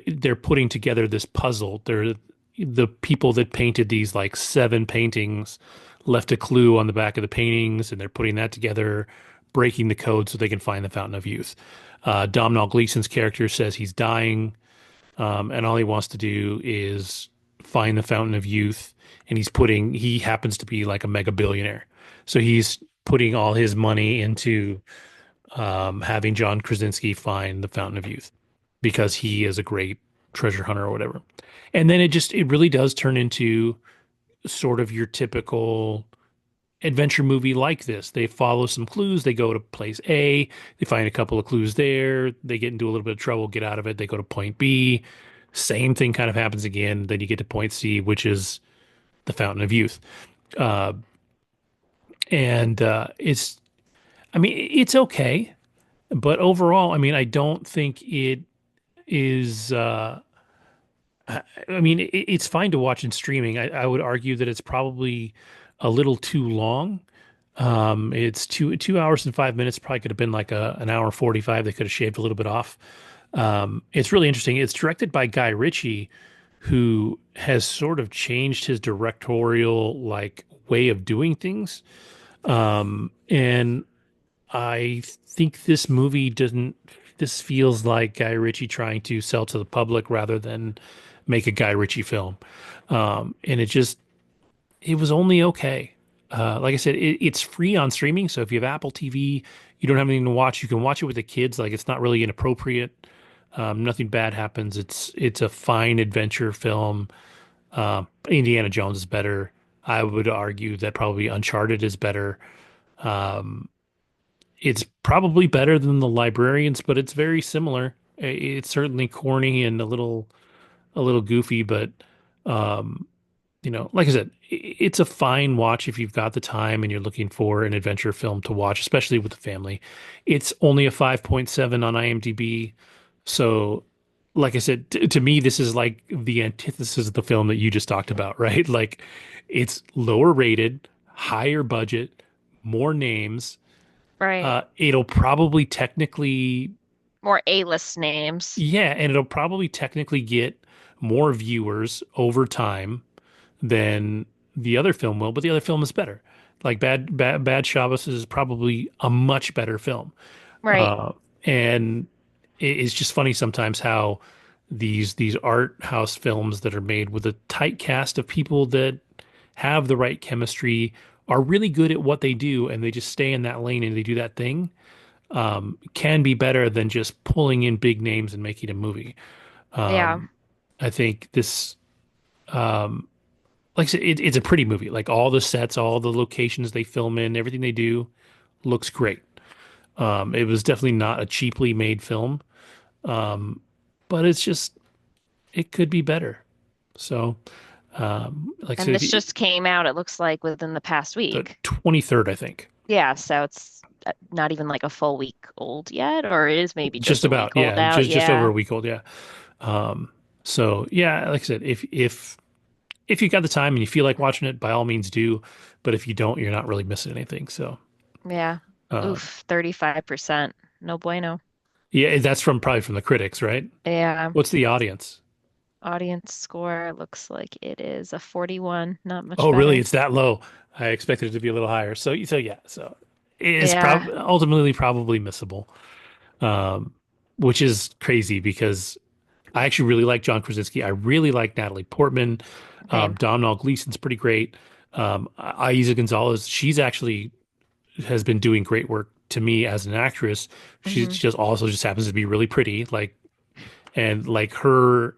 [SPEAKER 1] They're putting together this puzzle. The people that painted these like seven paintings left a clue on the back of the paintings, and they're putting that together, breaking the code so they can find the Fountain of Youth. Domhnall Gleeson's character says he's dying, and all he wants to do is find the Fountain of Youth. And he happens to be like a mega billionaire. So he's putting all his money into having John Krasinski find the Fountain of Youth because he is a great treasure hunter or whatever. And then it really does turn into sort of your typical adventure movie like this. They follow some clues. They go to place A. They find a couple of clues there. They get into a little bit of trouble, get out of it. They go to point B. Same thing kind of happens again. Then you get to point C, which is the Fountain of Youth. Uh, and I mean, it's okay. But overall, I mean, I don't think it is. I mean, it's fine to watch in streaming. I would argue that it's probably a little too long. It's 2 hours and 5 minutes. Probably could have been like an hour 45. They could have shaved a little bit off. It's really interesting. It's directed by Guy Ritchie, who has sort of changed his directorial like way of doing things. And I think this movie doesn't. This feels like Guy Ritchie trying to sell to the public rather than make a Guy Ritchie film. And it was only okay. Like I said, it's free on streaming. So if you have Apple TV, you don't have anything to watch, you can watch it with the kids. Like, it's not really inappropriate. Nothing bad happens. It's a fine adventure film. Indiana Jones is better. I would argue that probably Uncharted is better. Um, it's probably better than The Librarians, but it's very similar. It's certainly corny and a little goofy, but um, like I said, it's a fine watch if you've got the time and you're looking for an adventure film to watch, especially with the family. It's only a 5.7 on IMDb. So, like I said, to me, this is like the antithesis of the film that you just talked about, right? Like, it's lower rated, higher budget, more names.
[SPEAKER 2] Right.
[SPEAKER 1] It'll probably technically,
[SPEAKER 2] More A-list names.
[SPEAKER 1] yeah, and it'll probably technically get more viewers over time than the other film will, but the other film is better. Like, Bad Shabbos is probably a much better film.
[SPEAKER 2] Right.
[SPEAKER 1] And it's just funny sometimes how these art house films that are made with a tight cast of people that have the right chemistry are really good at what they do, and they just stay in that lane and they do that thing, can be better than just pulling in big names and making a movie.
[SPEAKER 2] Yeah.
[SPEAKER 1] I think this, like I said, it's a pretty movie. Like, all the sets, all the locations they film in, everything they do looks great. It was definitely not a cheaply made film, but it could be better. So, like I
[SPEAKER 2] And
[SPEAKER 1] said,
[SPEAKER 2] this just came out, it looks like, within the past
[SPEAKER 1] the
[SPEAKER 2] week.
[SPEAKER 1] 23rd, I think.
[SPEAKER 2] Yeah, so it's not even like a full week old yet, or it is maybe
[SPEAKER 1] Just
[SPEAKER 2] just a week
[SPEAKER 1] about,
[SPEAKER 2] old
[SPEAKER 1] yeah,
[SPEAKER 2] out.
[SPEAKER 1] just over
[SPEAKER 2] Yeah.
[SPEAKER 1] a week old, yeah. So yeah, like I said, if if you got the time and you feel like watching it, by all means do. But if you don't, you're not really missing anything. So,
[SPEAKER 2] Yeah.
[SPEAKER 1] um,
[SPEAKER 2] Oof, 35%. No bueno.
[SPEAKER 1] yeah, that's from probably from the critics, right?
[SPEAKER 2] Yeah.
[SPEAKER 1] What's the audience?
[SPEAKER 2] Audience score looks like it is a 41. Not much
[SPEAKER 1] Oh, really?
[SPEAKER 2] better.
[SPEAKER 1] It's that low. I expected it to be a little higher. So yeah. So it's
[SPEAKER 2] Yeah.
[SPEAKER 1] probably ultimately probably missable, um, which is crazy because I actually really like John Krasinski. I really like Natalie Portman.
[SPEAKER 2] Same.
[SPEAKER 1] Domhnall Gleeson's pretty great. Aiza Gonzalez, she's actually has been doing great work to me as an actress. She
[SPEAKER 2] Hmm.
[SPEAKER 1] just also just happens to be really pretty, like and like her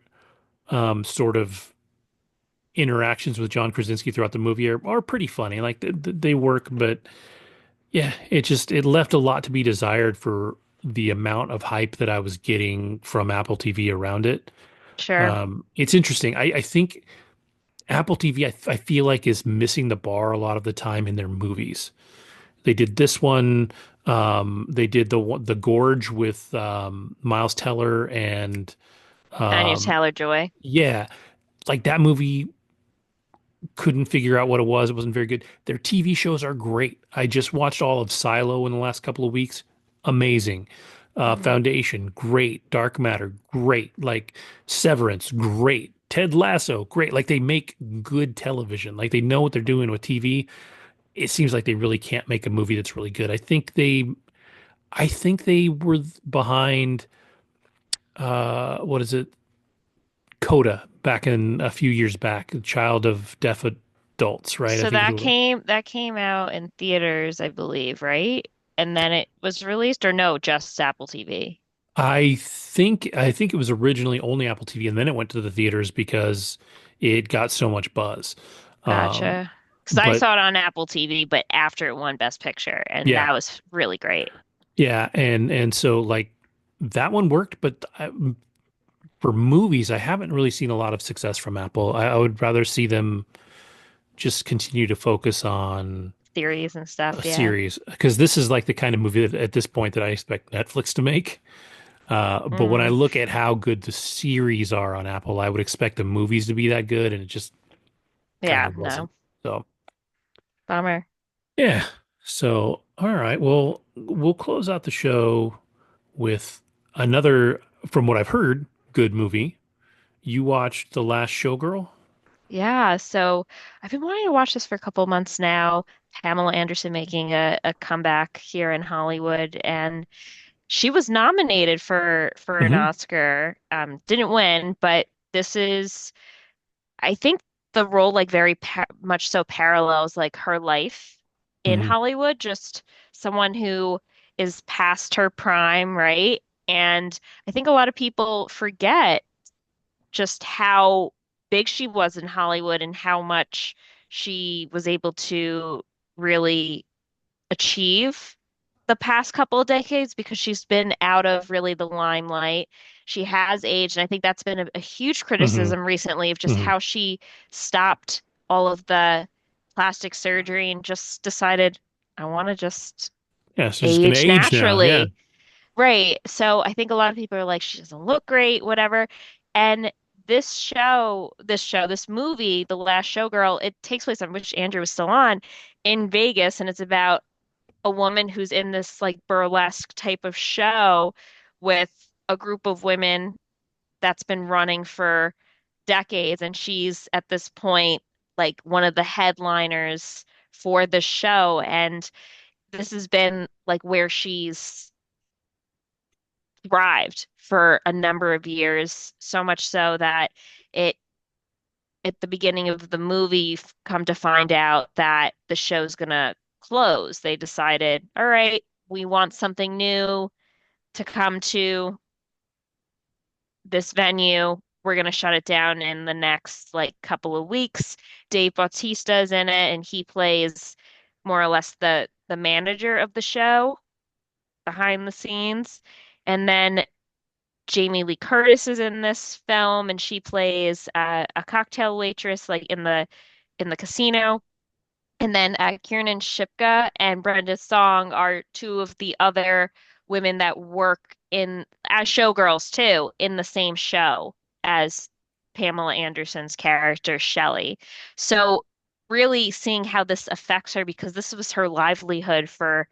[SPEAKER 1] sort of interactions with John Krasinski throughout the movie are pretty funny. Like they work, but yeah, it left a lot to be desired for the amount of hype that I was getting from Apple TV around it.
[SPEAKER 2] Sure.
[SPEAKER 1] It's interesting. I think Apple TV, I feel like, is missing the bar a lot of the time in their movies. They did this one. They did the Gorge with Miles Teller and
[SPEAKER 2] Anya
[SPEAKER 1] um,
[SPEAKER 2] Taylor-Joy.
[SPEAKER 1] yeah, like that movie couldn't figure out what it was. It wasn't very good. Their TV shows are great. I just watched all of Silo in the last couple of weeks. Amazing.
[SPEAKER 2] Hmm.
[SPEAKER 1] Foundation, great. Dark Matter, great. Like Severance, great. Ted Lasso, great. Like they make good television. Like they know what they're doing with TV. It seems like they really can't make a movie that's really good. I think they were behind what is it? Coda back in a few years back, a child of deaf adults, right? I
[SPEAKER 2] So
[SPEAKER 1] think is
[SPEAKER 2] that
[SPEAKER 1] what
[SPEAKER 2] came out in theaters, I believe, right? And then it was released, or no, just Apple TV.
[SPEAKER 1] I think it was originally only Apple TV and then it went to the theaters because it got so much buzz. Um,
[SPEAKER 2] Gotcha. Because I
[SPEAKER 1] but
[SPEAKER 2] saw it on Apple TV, but after it won Best Picture, and
[SPEAKER 1] yeah,
[SPEAKER 2] that was really great.
[SPEAKER 1] yeah, and so like that one worked, but for movies, I haven't really seen a lot of success from Apple. I would rather see them just continue to focus on
[SPEAKER 2] Series and
[SPEAKER 1] a
[SPEAKER 2] stuff, yeah.
[SPEAKER 1] series because this is like the kind of movie that at this point that I expect Netflix to make. But when I
[SPEAKER 2] Mm,
[SPEAKER 1] look at how good the series are on Apple, I would expect the movies to be that good, and it just kind
[SPEAKER 2] yeah,
[SPEAKER 1] of wasn't.
[SPEAKER 2] no.
[SPEAKER 1] So,
[SPEAKER 2] Bummer.
[SPEAKER 1] yeah. So, all right. Well, we'll close out the show with another, from what I've heard, good movie. You watched The Last Showgirl?
[SPEAKER 2] Yeah, so I've been wanting to watch this for a couple months now. Pamela Anderson making a comeback here in Hollywood, and she was nominated for an
[SPEAKER 1] Hmm.
[SPEAKER 2] Oscar. Didn't win, but this is, I think, the role like very much so parallels like her life in
[SPEAKER 1] Hmm.
[SPEAKER 2] Hollywood, just someone who is past her prime, right? And I think a lot of people forget just how big she was in Hollywood and how much she was able to really achieve the past couple of decades because she's been out of really the limelight. She has aged, and I think that's been a huge
[SPEAKER 1] Hmm.
[SPEAKER 2] criticism recently of just
[SPEAKER 1] Hmm.
[SPEAKER 2] how she stopped all of the plastic surgery and just decided, I want to just
[SPEAKER 1] Yeah, so she's gonna
[SPEAKER 2] age
[SPEAKER 1] age now. Yeah.
[SPEAKER 2] naturally. Right. So I think a lot of people are like, she doesn't look great, whatever. And this movie, The Last Showgirl, it takes place on which Andrew was still on in Vegas, and it's about a woman who's in this like burlesque type of show with a group of women that's been running for decades, and she's at this point like one of the headliners for the show, and this has been like where she's thrived for a number of years, so much so that it at the beginning of the movie, you've come to find out that the show's gonna close. They decided, all right, we want something new to come to this venue. We're gonna shut it down in the next like couple of weeks. Dave Bautista is in it, and he plays more or less the manager of the show behind the scenes. And then Jamie Lee Curtis is in this film, and she plays a cocktail waitress like in the casino. And then Kiernan Shipka and Brenda Song are two of the other women that work in as showgirls too in the same show as Pamela Anderson's character, Shelley. So really seeing how this affects her because this was her livelihood for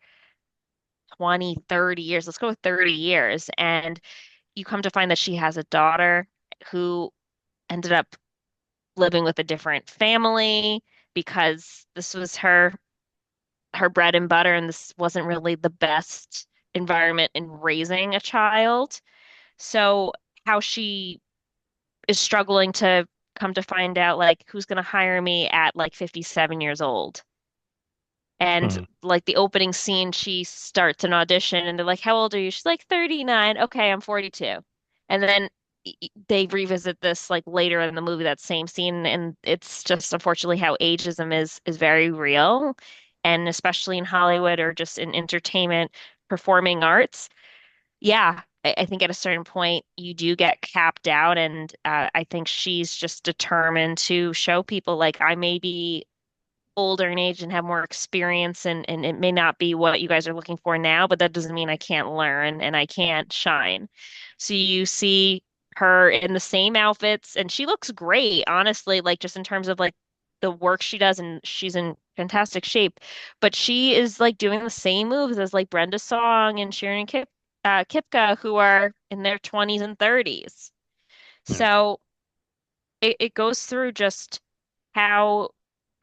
[SPEAKER 2] 20, 30 years. Let's go with 30 years. And you come to find that she has a daughter who ended up living with a different family because this was her bread and butter, and this wasn't really the best environment in raising a child. So how she is struggling to come to find out like who's going to hire me at like 57 years old. And
[SPEAKER 1] Hmm.
[SPEAKER 2] like the opening scene, she starts an audition and they're like, "How old are you?" She's like, 39. Okay, I'm 42. And then they revisit this like later in the movie, that same scene, and it's just unfortunately how ageism is very real, and especially in Hollywood or just in entertainment, performing arts. Yeah, I think at a certain point you do get capped out, and I think she's just determined to show people like I may be older in age and have more experience and it may not be what you guys are looking for now, but that doesn't mean I can't learn and I can't shine. So you see her in the same outfits and she looks great, honestly, like just in terms of like the work she does and she's in fantastic shape. But she is like doing the same moves as like Brenda Song and Kipka, who are in their 20s and 30s.
[SPEAKER 1] Yeah.
[SPEAKER 2] So it goes through just how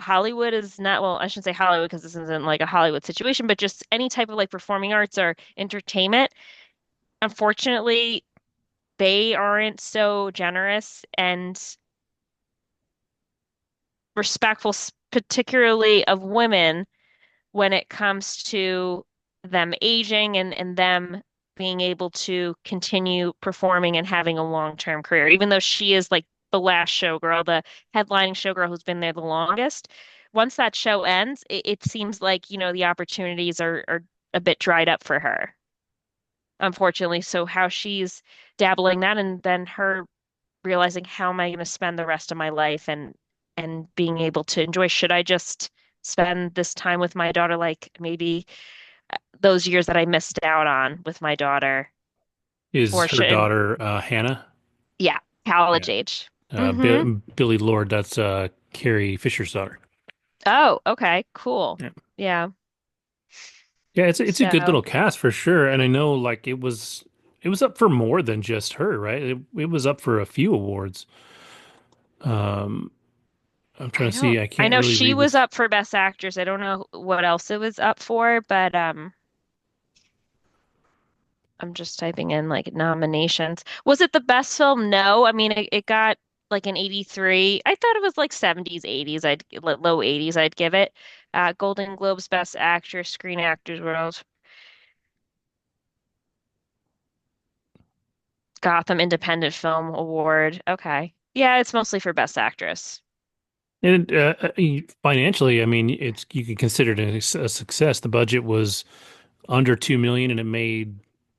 [SPEAKER 2] Hollywood is not, well, I shouldn't say Hollywood because this isn't like a Hollywood situation, but just any type of like performing arts or entertainment. Unfortunately, they aren't so generous and respectful, particularly of women when it comes to them aging and them being able to continue performing and having a long-term career, even though she is like the last showgirl, the headlining showgirl who's been there the longest. Once that show ends, it seems like, the opportunities are a bit dried up for her, unfortunately. So how she's dabbling that and then her realizing how am I going to spend the rest of my life and being able to enjoy, should I just spend this time with my daughter like maybe those years that I missed out on with my daughter,
[SPEAKER 1] Is
[SPEAKER 2] or
[SPEAKER 1] her
[SPEAKER 2] should,
[SPEAKER 1] daughter Hannah?
[SPEAKER 2] yeah,
[SPEAKER 1] Yeah.
[SPEAKER 2] college age. Hmm.
[SPEAKER 1] Billy Lord, that's Carrie Fisher's daughter.
[SPEAKER 2] Oh, okay, cool.
[SPEAKER 1] Yeah.
[SPEAKER 2] Yeah.
[SPEAKER 1] Yeah, it's a good
[SPEAKER 2] So
[SPEAKER 1] little cast for sure. And I know like it was up for more than just her, right? It was up for a few awards. Um, I'm trying to see. I
[SPEAKER 2] I
[SPEAKER 1] can't
[SPEAKER 2] know
[SPEAKER 1] really
[SPEAKER 2] she
[SPEAKER 1] read
[SPEAKER 2] was
[SPEAKER 1] this.
[SPEAKER 2] up for Best Actress. I don't know what else it was up for, but I'm just typing in like nominations. Was it the best film? No. I mean, it got like an 83. I thought it was like 70s, 80s. Low 80s, I'd give it. Golden Globes Best Actress, Screen Actors World, Gotham Independent Film Award. Okay. Yeah, it's mostly for Best Actress.
[SPEAKER 1] And financially, I mean, it's you can consider it a success. The budget was under 2 million and it made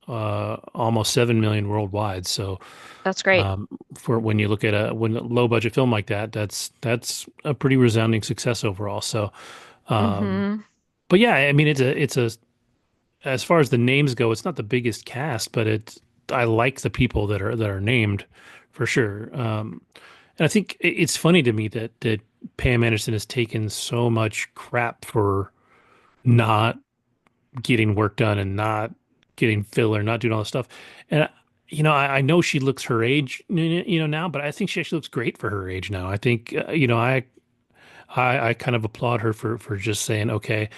[SPEAKER 1] almost 7 million worldwide. So
[SPEAKER 2] That's great.
[SPEAKER 1] for when you look at a low budget film like that, that's a pretty resounding success overall. So,
[SPEAKER 2] Hmm.
[SPEAKER 1] but yeah, I mean, it's a as far as the names go, it's not the biggest cast, but I like the people that are named for sure. And I think it's funny to me that Pam Anderson has taken so much crap for not getting work done and not getting filler, not doing all this stuff. And I know she looks her age, now, but I think she actually looks great for her age now. I think, I kind of applaud her for just saying, okay,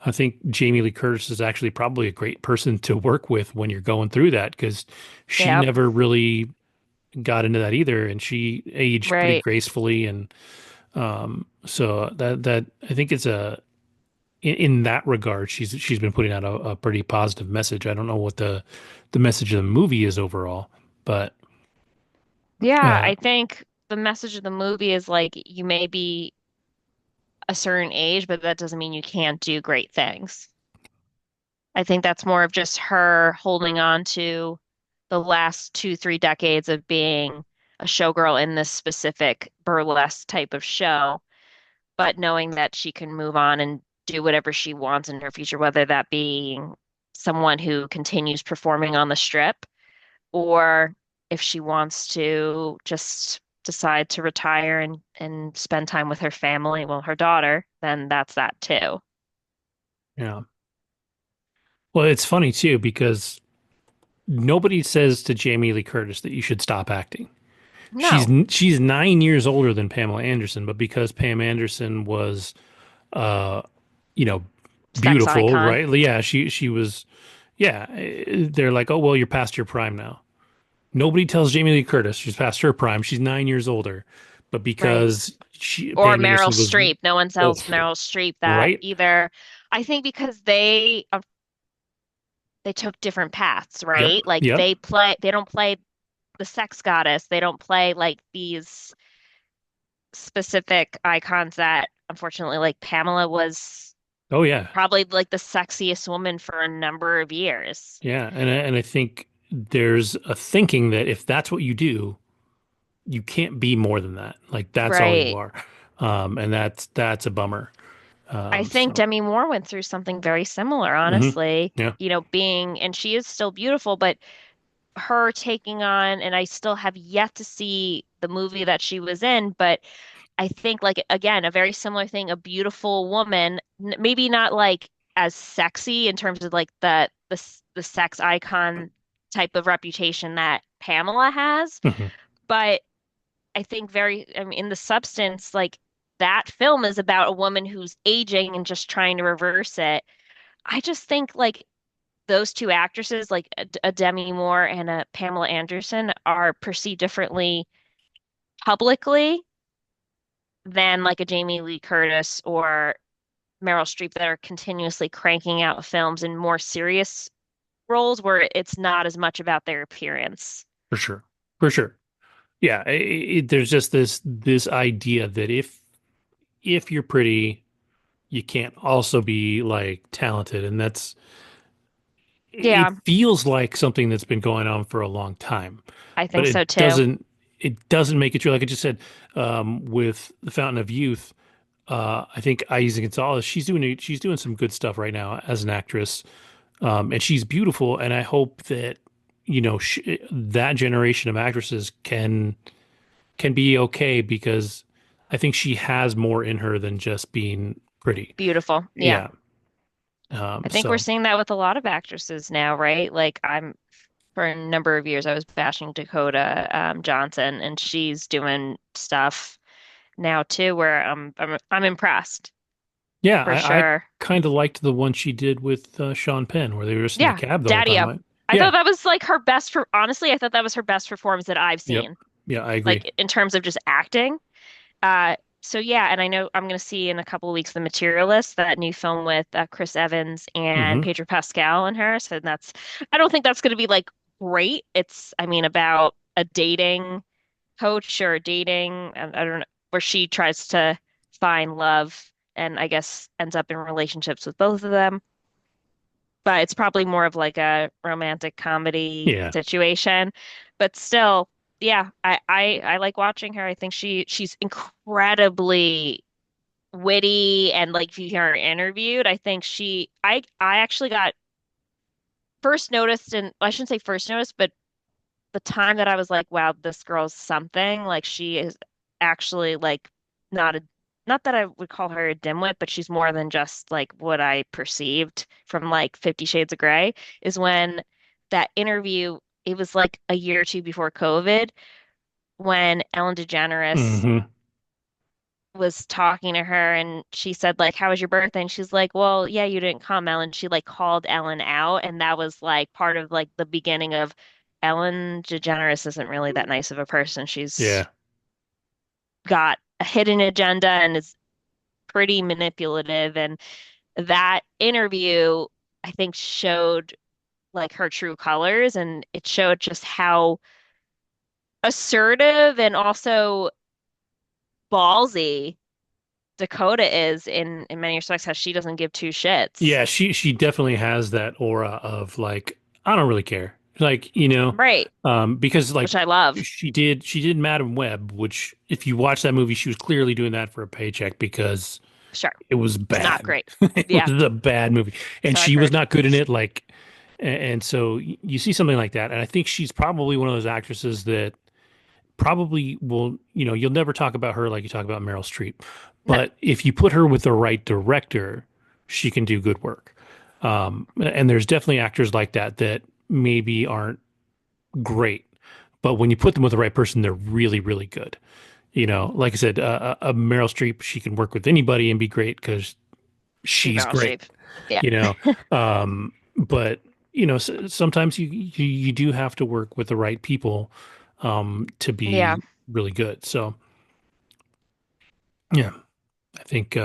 [SPEAKER 1] I think Jamie Lee Curtis is actually probably a great person to work with when you're going through that because she
[SPEAKER 2] Yep.
[SPEAKER 1] never really got into that either, and she aged pretty
[SPEAKER 2] Right.
[SPEAKER 1] gracefully, and so that I think it's in that regard, she's been putting out a pretty positive message. I don't know what the message of the movie is overall, but
[SPEAKER 2] Yeah,
[SPEAKER 1] uh,
[SPEAKER 2] I think the message of the movie is like you may be a certain age, but that doesn't mean you can't do great things. I think that's more of just her holding on to the last 2, 3 decades of being a showgirl in this specific burlesque type of show, but knowing that she can move on and do whatever she wants in her future, whether that being someone who continues performing on the strip or if she wants to just decide to retire and spend time with her family, well, her daughter, then that's that too.
[SPEAKER 1] Yeah. Well, it's funny too because nobody says to Jamie Lee Curtis that you should stop acting. She's
[SPEAKER 2] No,
[SPEAKER 1] she's 9 years older than Pamela Anderson, but because Pam Anderson was, uh, you know,
[SPEAKER 2] sex
[SPEAKER 1] beautiful,
[SPEAKER 2] icon.
[SPEAKER 1] right? Yeah, she was. Yeah, they're like, oh well, you're past your prime now. Nobody tells Jamie Lee Curtis she's past her prime. She's 9 years older, but
[SPEAKER 2] Right.
[SPEAKER 1] because
[SPEAKER 2] Or
[SPEAKER 1] Pam
[SPEAKER 2] Meryl
[SPEAKER 1] Anderson was,
[SPEAKER 2] Streep. No one
[SPEAKER 1] oh,
[SPEAKER 2] tells Meryl Streep that
[SPEAKER 1] right?
[SPEAKER 2] either. I think because they took different paths,
[SPEAKER 1] Yep,
[SPEAKER 2] right? Like
[SPEAKER 1] yep.
[SPEAKER 2] they don't play the sex goddess. They don't play like these specific icons that unfortunately like Pamela was
[SPEAKER 1] Oh yeah,
[SPEAKER 2] probably like the sexiest woman for a number of years.
[SPEAKER 1] yeah. And I think there's a thinking that if that's what you do, you can't be more than that. Like that's all you
[SPEAKER 2] Right.
[SPEAKER 1] are. And that's a bummer.
[SPEAKER 2] I think
[SPEAKER 1] So
[SPEAKER 2] Demi Moore went through something very similar,
[SPEAKER 1] hmm.
[SPEAKER 2] honestly.
[SPEAKER 1] Yeah,
[SPEAKER 2] You know, being, and she is still beautiful, but her taking on, and I still have yet to see the movie that she was in, but I think like again, a very similar thing, a beautiful woman, maybe not like as sexy in terms of like the sex icon type of reputation that Pamela has,
[SPEAKER 1] hmm,
[SPEAKER 2] but I think I mean, in the substance, like that film is about a woman who's aging and just trying to reverse it. I just think like those two actresses, like a Demi Moore and a Pamela Anderson, are perceived differently publicly than like a Jamie Lee Curtis or Meryl Streep that are continuously cranking out films in more serious roles where it's not as much about their appearance.
[SPEAKER 1] for sure, for sure. Yeah, there's just this idea that if you're pretty, you can't also be like talented, and it
[SPEAKER 2] Yeah,
[SPEAKER 1] feels like something that's been going on for a long time,
[SPEAKER 2] I
[SPEAKER 1] but
[SPEAKER 2] think so too.
[SPEAKER 1] it doesn't make it true. Like I just said, with the Fountain of Youth, I think Isa Gonzalez, she's doing some good stuff right now as an actress, and she's beautiful. And I hope that that generation of actresses can be okay because I think she has more in her than just being pretty.
[SPEAKER 2] Beautiful. Yeah.
[SPEAKER 1] Yeah.
[SPEAKER 2] I think we're
[SPEAKER 1] So
[SPEAKER 2] seeing that with a lot of actresses now, right? Like for a number of years I was bashing Dakota Johnson and she's doing stuff now too where I'm impressed
[SPEAKER 1] yeah,
[SPEAKER 2] for
[SPEAKER 1] I
[SPEAKER 2] sure.
[SPEAKER 1] kind of liked the one she did with Sean Penn, where they were just in the
[SPEAKER 2] Yeah,
[SPEAKER 1] cab the whole time.
[SPEAKER 2] Daddy-O. I thought
[SPEAKER 1] Yeah,
[SPEAKER 2] that was like her best for honestly, I thought that was her best performance that I've
[SPEAKER 1] yep,
[SPEAKER 2] seen.
[SPEAKER 1] yeah, I agree.
[SPEAKER 2] Like in terms of just acting. So yeah, and I know I'm going to see in a couple of weeks The Materialist, that new film with Chris Evans and
[SPEAKER 1] Hmm.
[SPEAKER 2] Pedro Pascal and her. So that's, I don't think that's going to be like great. It's, I mean, about a dating coach or dating, I don't know, where she tries to find love and I guess ends up in relationships with both of them. But it's probably more of like a romantic comedy
[SPEAKER 1] Yeah,
[SPEAKER 2] situation. But still, yeah, I like watching her. I think she's incredibly witty and like if you hear her interviewed, I think I actually got first noticed and I shouldn't say first noticed, but the time that I was like, wow, this girl's something, like she is actually like not a not that I would call her a dimwit, but she's more than just like what I perceived from like 50 Shades of Grey, is when that interview, it was like a year or two before COVID, when Ellen DeGeneres
[SPEAKER 1] hmm,
[SPEAKER 2] was talking to her and she said like how was your birthday and she's like well yeah you didn't come Ellen, she like called Ellen out and that was like part of like the beginning of Ellen DeGeneres isn't really that nice of a person, she's
[SPEAKER 1] yeah,
[SPEAKER 2] got a hidden agenda and is pretty manipulative, and that interview I think showed like her true colors and it showed just how assertive and also ballsy Dakota is in many respects, how she doesn't give two shits.
[SPEAKER 1] yeah. She definitely has that aura of like I don't really care, like
[SPEAKER 2] Right.
[SPEAKER 1] because
[SPEAKER 2] Which
[SPEAKER 1] like
[SPEAKER 2] I love.
[SPEAKER 1] she did Madam Web, which if you watch that movie, she was clearly doing that for a paycheck because
[SPEAKER 2] Sure.
[SPEAKER 1] it was
[SPEAKER 2] It's not
[SPEAKER 1] bad.
[SPEAKER 2] great.
[SPEAKER 1] It
[SPEAKER 2] Yeah.
[SPEAKER 1] was a bad movie, and
[SPEAKER 2] So I've
[SPEAKER 1] she was
[SPEAKER 2] heard.
[SPEAKER 1] not good in it. Like, and so you see something like that, and I think she's probably one of those actresses that probably will, you'll never talk about her like you talk about Meryl Streep.
[SPEAKER 2] No.
[SPEAKER 1] But if you put her with the right director, she can do good work. And there's definitely actors like that that maybe aren't great, but when you put them with the right person, they're really, really good. Like I said, a Meryl Streep, she can work with anybody and be great because
[SPEAKER 2] She's
[SPEAKER 1] she's
[SPEAKER 2] Meryl
[SPEAKER 1] great.
[SPEAKER 2] Streep. Yeah.
[SPEAKER 1] You know, but sometimes you do have to work with the right people to
[SPEAKER 2] Yeah.
[SPEAKER 1] be really good. So yeah, I think.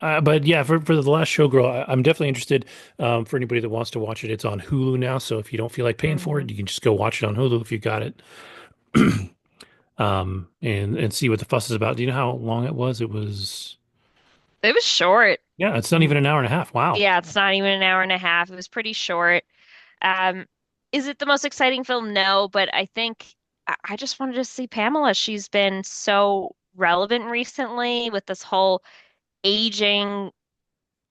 [SPEAKER 1] But yeah, for the last showgirl, I'm definitely interested. For anybody that wants to watch it, it's on Hulu now. So if you don't feel like paying for it,
[SPEAKER 2] Hmm.
[SPEAKER 1] you can just go watch it on Hulu if you got it. And see what the fuss is about. Do you know how long it was? It was,
[SPEAKER 2] It was short.
[SPEAKER 1] yeah, it's not even an hour and a half. Wow.
[SPEAKER 2] Yeah, it's not even an hour and a half. It was pretty short. Um, is it the most exciting film? No, but I think I just wanted to see Pamela. She's been so relevant recently with this whole aging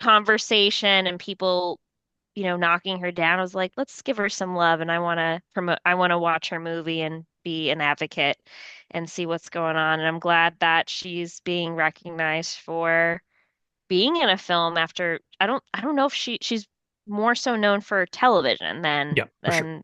[SPEAKER 2] conversation and people, knocking her down. I was like, let's give her some love, and I want to watch her movie and be an advocate and see what's going on. And I'm glad that she's being recognized for being in a film after I don't know if she's more so known for television than
[SPEAKER 1] Yeah, for sure.
[SPEAKER 2] than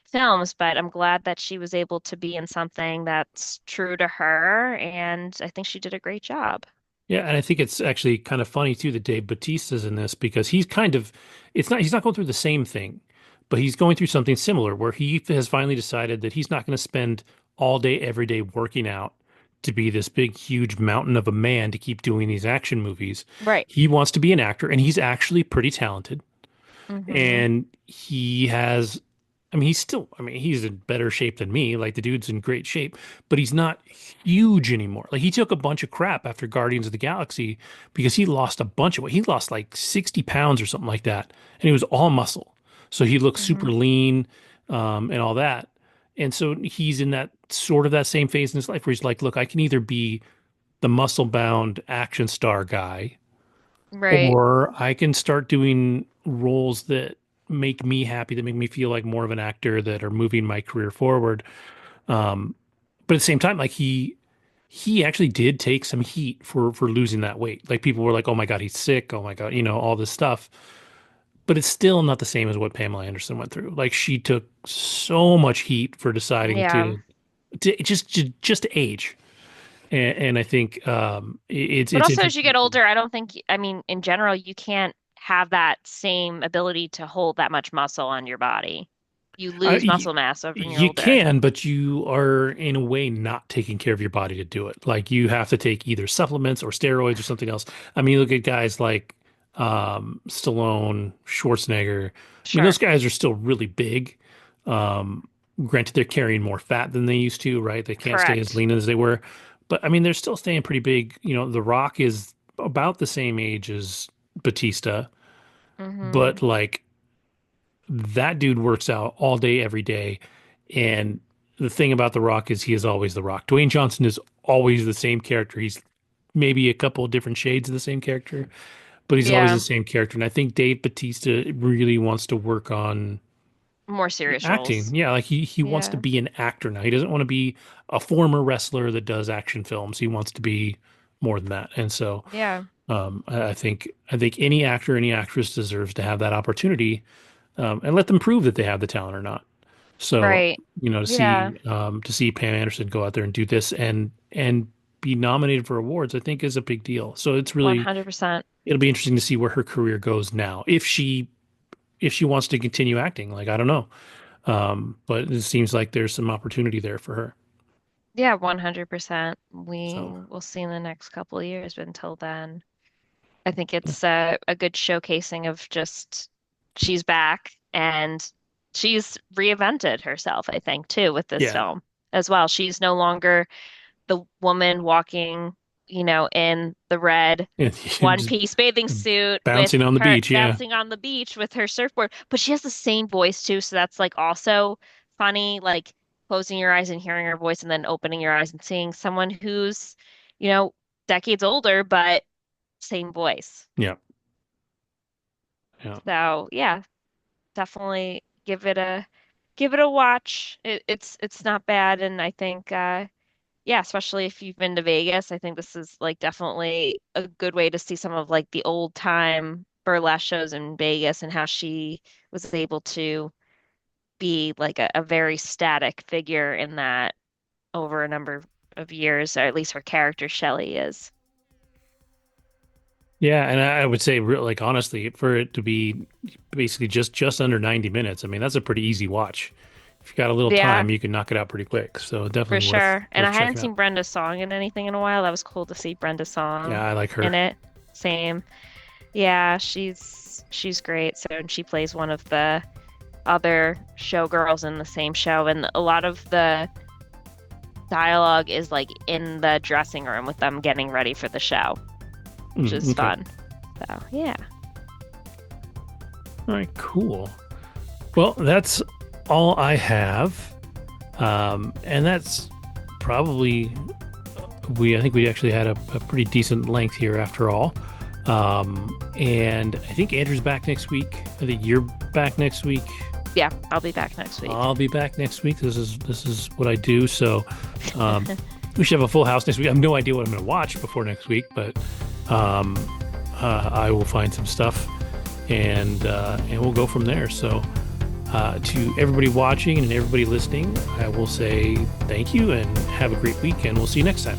[SPEAKER 2] films, but I'm glad that she was able to be in something that's true to her, and I think she did a great job.
[SPEAKER 1] Yeah, and I think it's actually kind of funny too that Dave Bautista's in this because he's not going through the same thing, but he's going through something similar where he has finally decided that he's not going to spend all day every day working out to be this big huge mountain of a man to keep doing these action movies.
[SPEAKER 2] Right.
[SPEAKER 1] He wants to be an actor and he's actually pretty talented.
[SPEAKER 2] Hmm.
[SPEAKER 1] And he has, I mean, he's in better shape than me. Like the dude's in great shape, but he's not huge anymore. Like he took a bunch of crap after Guardians of the Galaxy because he lost a bunch of weight. He lost like 60 pounds or something like that. And he was all muscle. So he looks super
[SPEAKER 2] Hmm.
[SPEAKER 1] lean, and all that. And so he's in that sort of that same phase in his life where he's like, look, I can either be the muscle bound action star guy
[SPEAKER 2] Right.
[SPEAKER 1] or I can start doing roles that make me happy, that make me feel like more of an actor, that are moving my career forward. Um, but at the same time, like he actually did take some heat for losing that weight. Like people were like, "Oh my God, he's sick. Oh my God," all this stuff. But it's still not the same as what Pamela Anderson went through. Like she took so much heat for deciding
[SPEAKER 2] Yeah.
[SPEAKER 1] to age. And I think
[SPEAKER 2] But
[SPEAKER 1] it's
[SPEAKER 2] also, as you
[SPEAKER 1] interesting
[SPEAKER 2] get
[SPEAKER 1] to see.
[SPEAKER 2] older, I don't think, I mean, in general, you can't have that same ability to hold that much muscle on your body. You lose
[SPEAKER 1] Y
[SPEAKER 2] muscle mass over when you're
[SPEAKER 1] you
[SPEAKER 2] older.
[SPEAKER 1] can, but you are in a way not taking care of your body to do it. Like you have to take either supplements or steroids or something else. I mean, look at guys like Stallone, Schwarzenegger. I mean, those
[SPEAKER 2] Sure.
[SPEAKER 1] guys are still really big. Um, Granted, they're carrying more fat than they used to, right? They can't stay as
[SPEAKER 2] Correct.
[SPEAKER 1] lean as they were, but I mean, they're still staying pretty big. The Rock is about the same age as Batista,
[SPEAKER 2] Hmm.
[SPEAKER 1] but like that dude works out all day, every day. And the thing about The Rock is he is always The Rock. Dwayne Johnson is always the same character. He's maybe a couple of different shades of the same character, but he's always the
[SPEAKER 2] Yeah.
[SPEAKER 1] same character. And I think Dave Bautista really wants to work on
[SPEAKER 2] More serious
[SPEAKER 1] acting.
[SPEAKER 2] roles.
[SPEAKER 1] Yeah, like he wants to
[SPEAKER 2] Yeah.
[SPEAKER 1] be an actor now. He doesn't want to be a former wrestler that does action films. He wants to be more than that. And so
[SPEAKER 2] Yeah.
[SPEAKER 1] I think any actor, any actress deserves to have that opportunity, and let them prove that they have the talent or not. So,
[SPEAKER 2] Right.
[SPEAKER 1] to
[SPEAKER 2] Yeah.
[SPEAKER 1] see Pam Anderson go out there and do this and be nominated for awards, I think is a big deal. So
[SPEAKER 2] 100%.
[SPEAKER 1] it'll be interesting to see where her career goes now. If she wants to continue acting, like I don't know. But it seems like there's some opportunity there for her.
[SPEAKER 2] Yeah, 100%. We
[SPEAKER 1] So
[SPEAKER 2] will see in the next couple of years, but until then, I think it's a good showcasing of just she's back and she's reinvented herself, I think, too, with this
[SPEAKER 1] yeah.
[SPEAKER 2] film as well. She's no longer the woman walking, in the red
[SPEAKER 1] And
[SPEAKER 2] one
[SPEAKER 1] just
[SPEAKER 2] piece bathing suit with
[SPEAKER 1] bouncing on the
[SPEAKER 2] her
[SPEAKER 1] beach, yeah.
[SPEAKER 2] bouncing on the beach with her surfboard, but she has the same voice too, so that's like also funny, like closing your eyes and hearing her voice and then opening your eyes and seeing someone who's, you know, decades older, but same voice.
[SPEAKER 1] Yeah. Yeah.
[SPEAKER 2] So yeah, definitely give it a watch. It's not bad, and I think yeah, especially if you've been to Vegas, I think this is like definitely a good way to see some of like the old time burlesque shows in Vegas and how she was able to be like a very static figure in that over a number of years, or at least her character Shelley is.
[SPEAKER 1] Yeah, and I would say, like honestly, for it to be basically just under 90 minutes, I mean, that's a pretty easy watch. If you got a little
[SPEAKER 2] Yeah,
[SPEAKER 1] time, you can knock it out pretty quick. So
[SPEAKER 2] for
[SPEAKER 1] definitely
[SPEAKER 2] sure. And
[SPEAKER 1] worth
[SPEAKER 2] I hadn't
[SPEAKER 1] checking out.
[SPEAKER 2] seen Brenda Song in anything in a while. That was cool to see Brenda
[SPEAKER 1] Yeah,
[SPEAKER 2] Song
[SPEAKER 1] I like
[SPEAKER 2] in
[SPEAKER 1] her.
[SPEAKER 2] it. Same. Yeah, she's great. So and she plays one of the other showgirls in the same show, and a lot of the dialogue is like in the dressing room with them getting ready for the show, which is
[SPEAKER 1] Okay.
[SPEAKER 2] fun. So yeah.
[SPEAKER 1] All right, cool. Well, that's all I have. And that's probably I think we actually had a pretty decent length here after all. And I think Andrew's back next week. I think you're back next week.
[SPEAKER 2] Yeah, I'll be back next week.
[SPEAKER 1] I'll be back next week. This is what I do. So we should have a full house next week. I have no idea what I'm going to watch before next week, but um, I will find some stuff and we'll go from there. So to everybody watching and everybody listening, I will say thank you and have a great week, and we'll see you next time.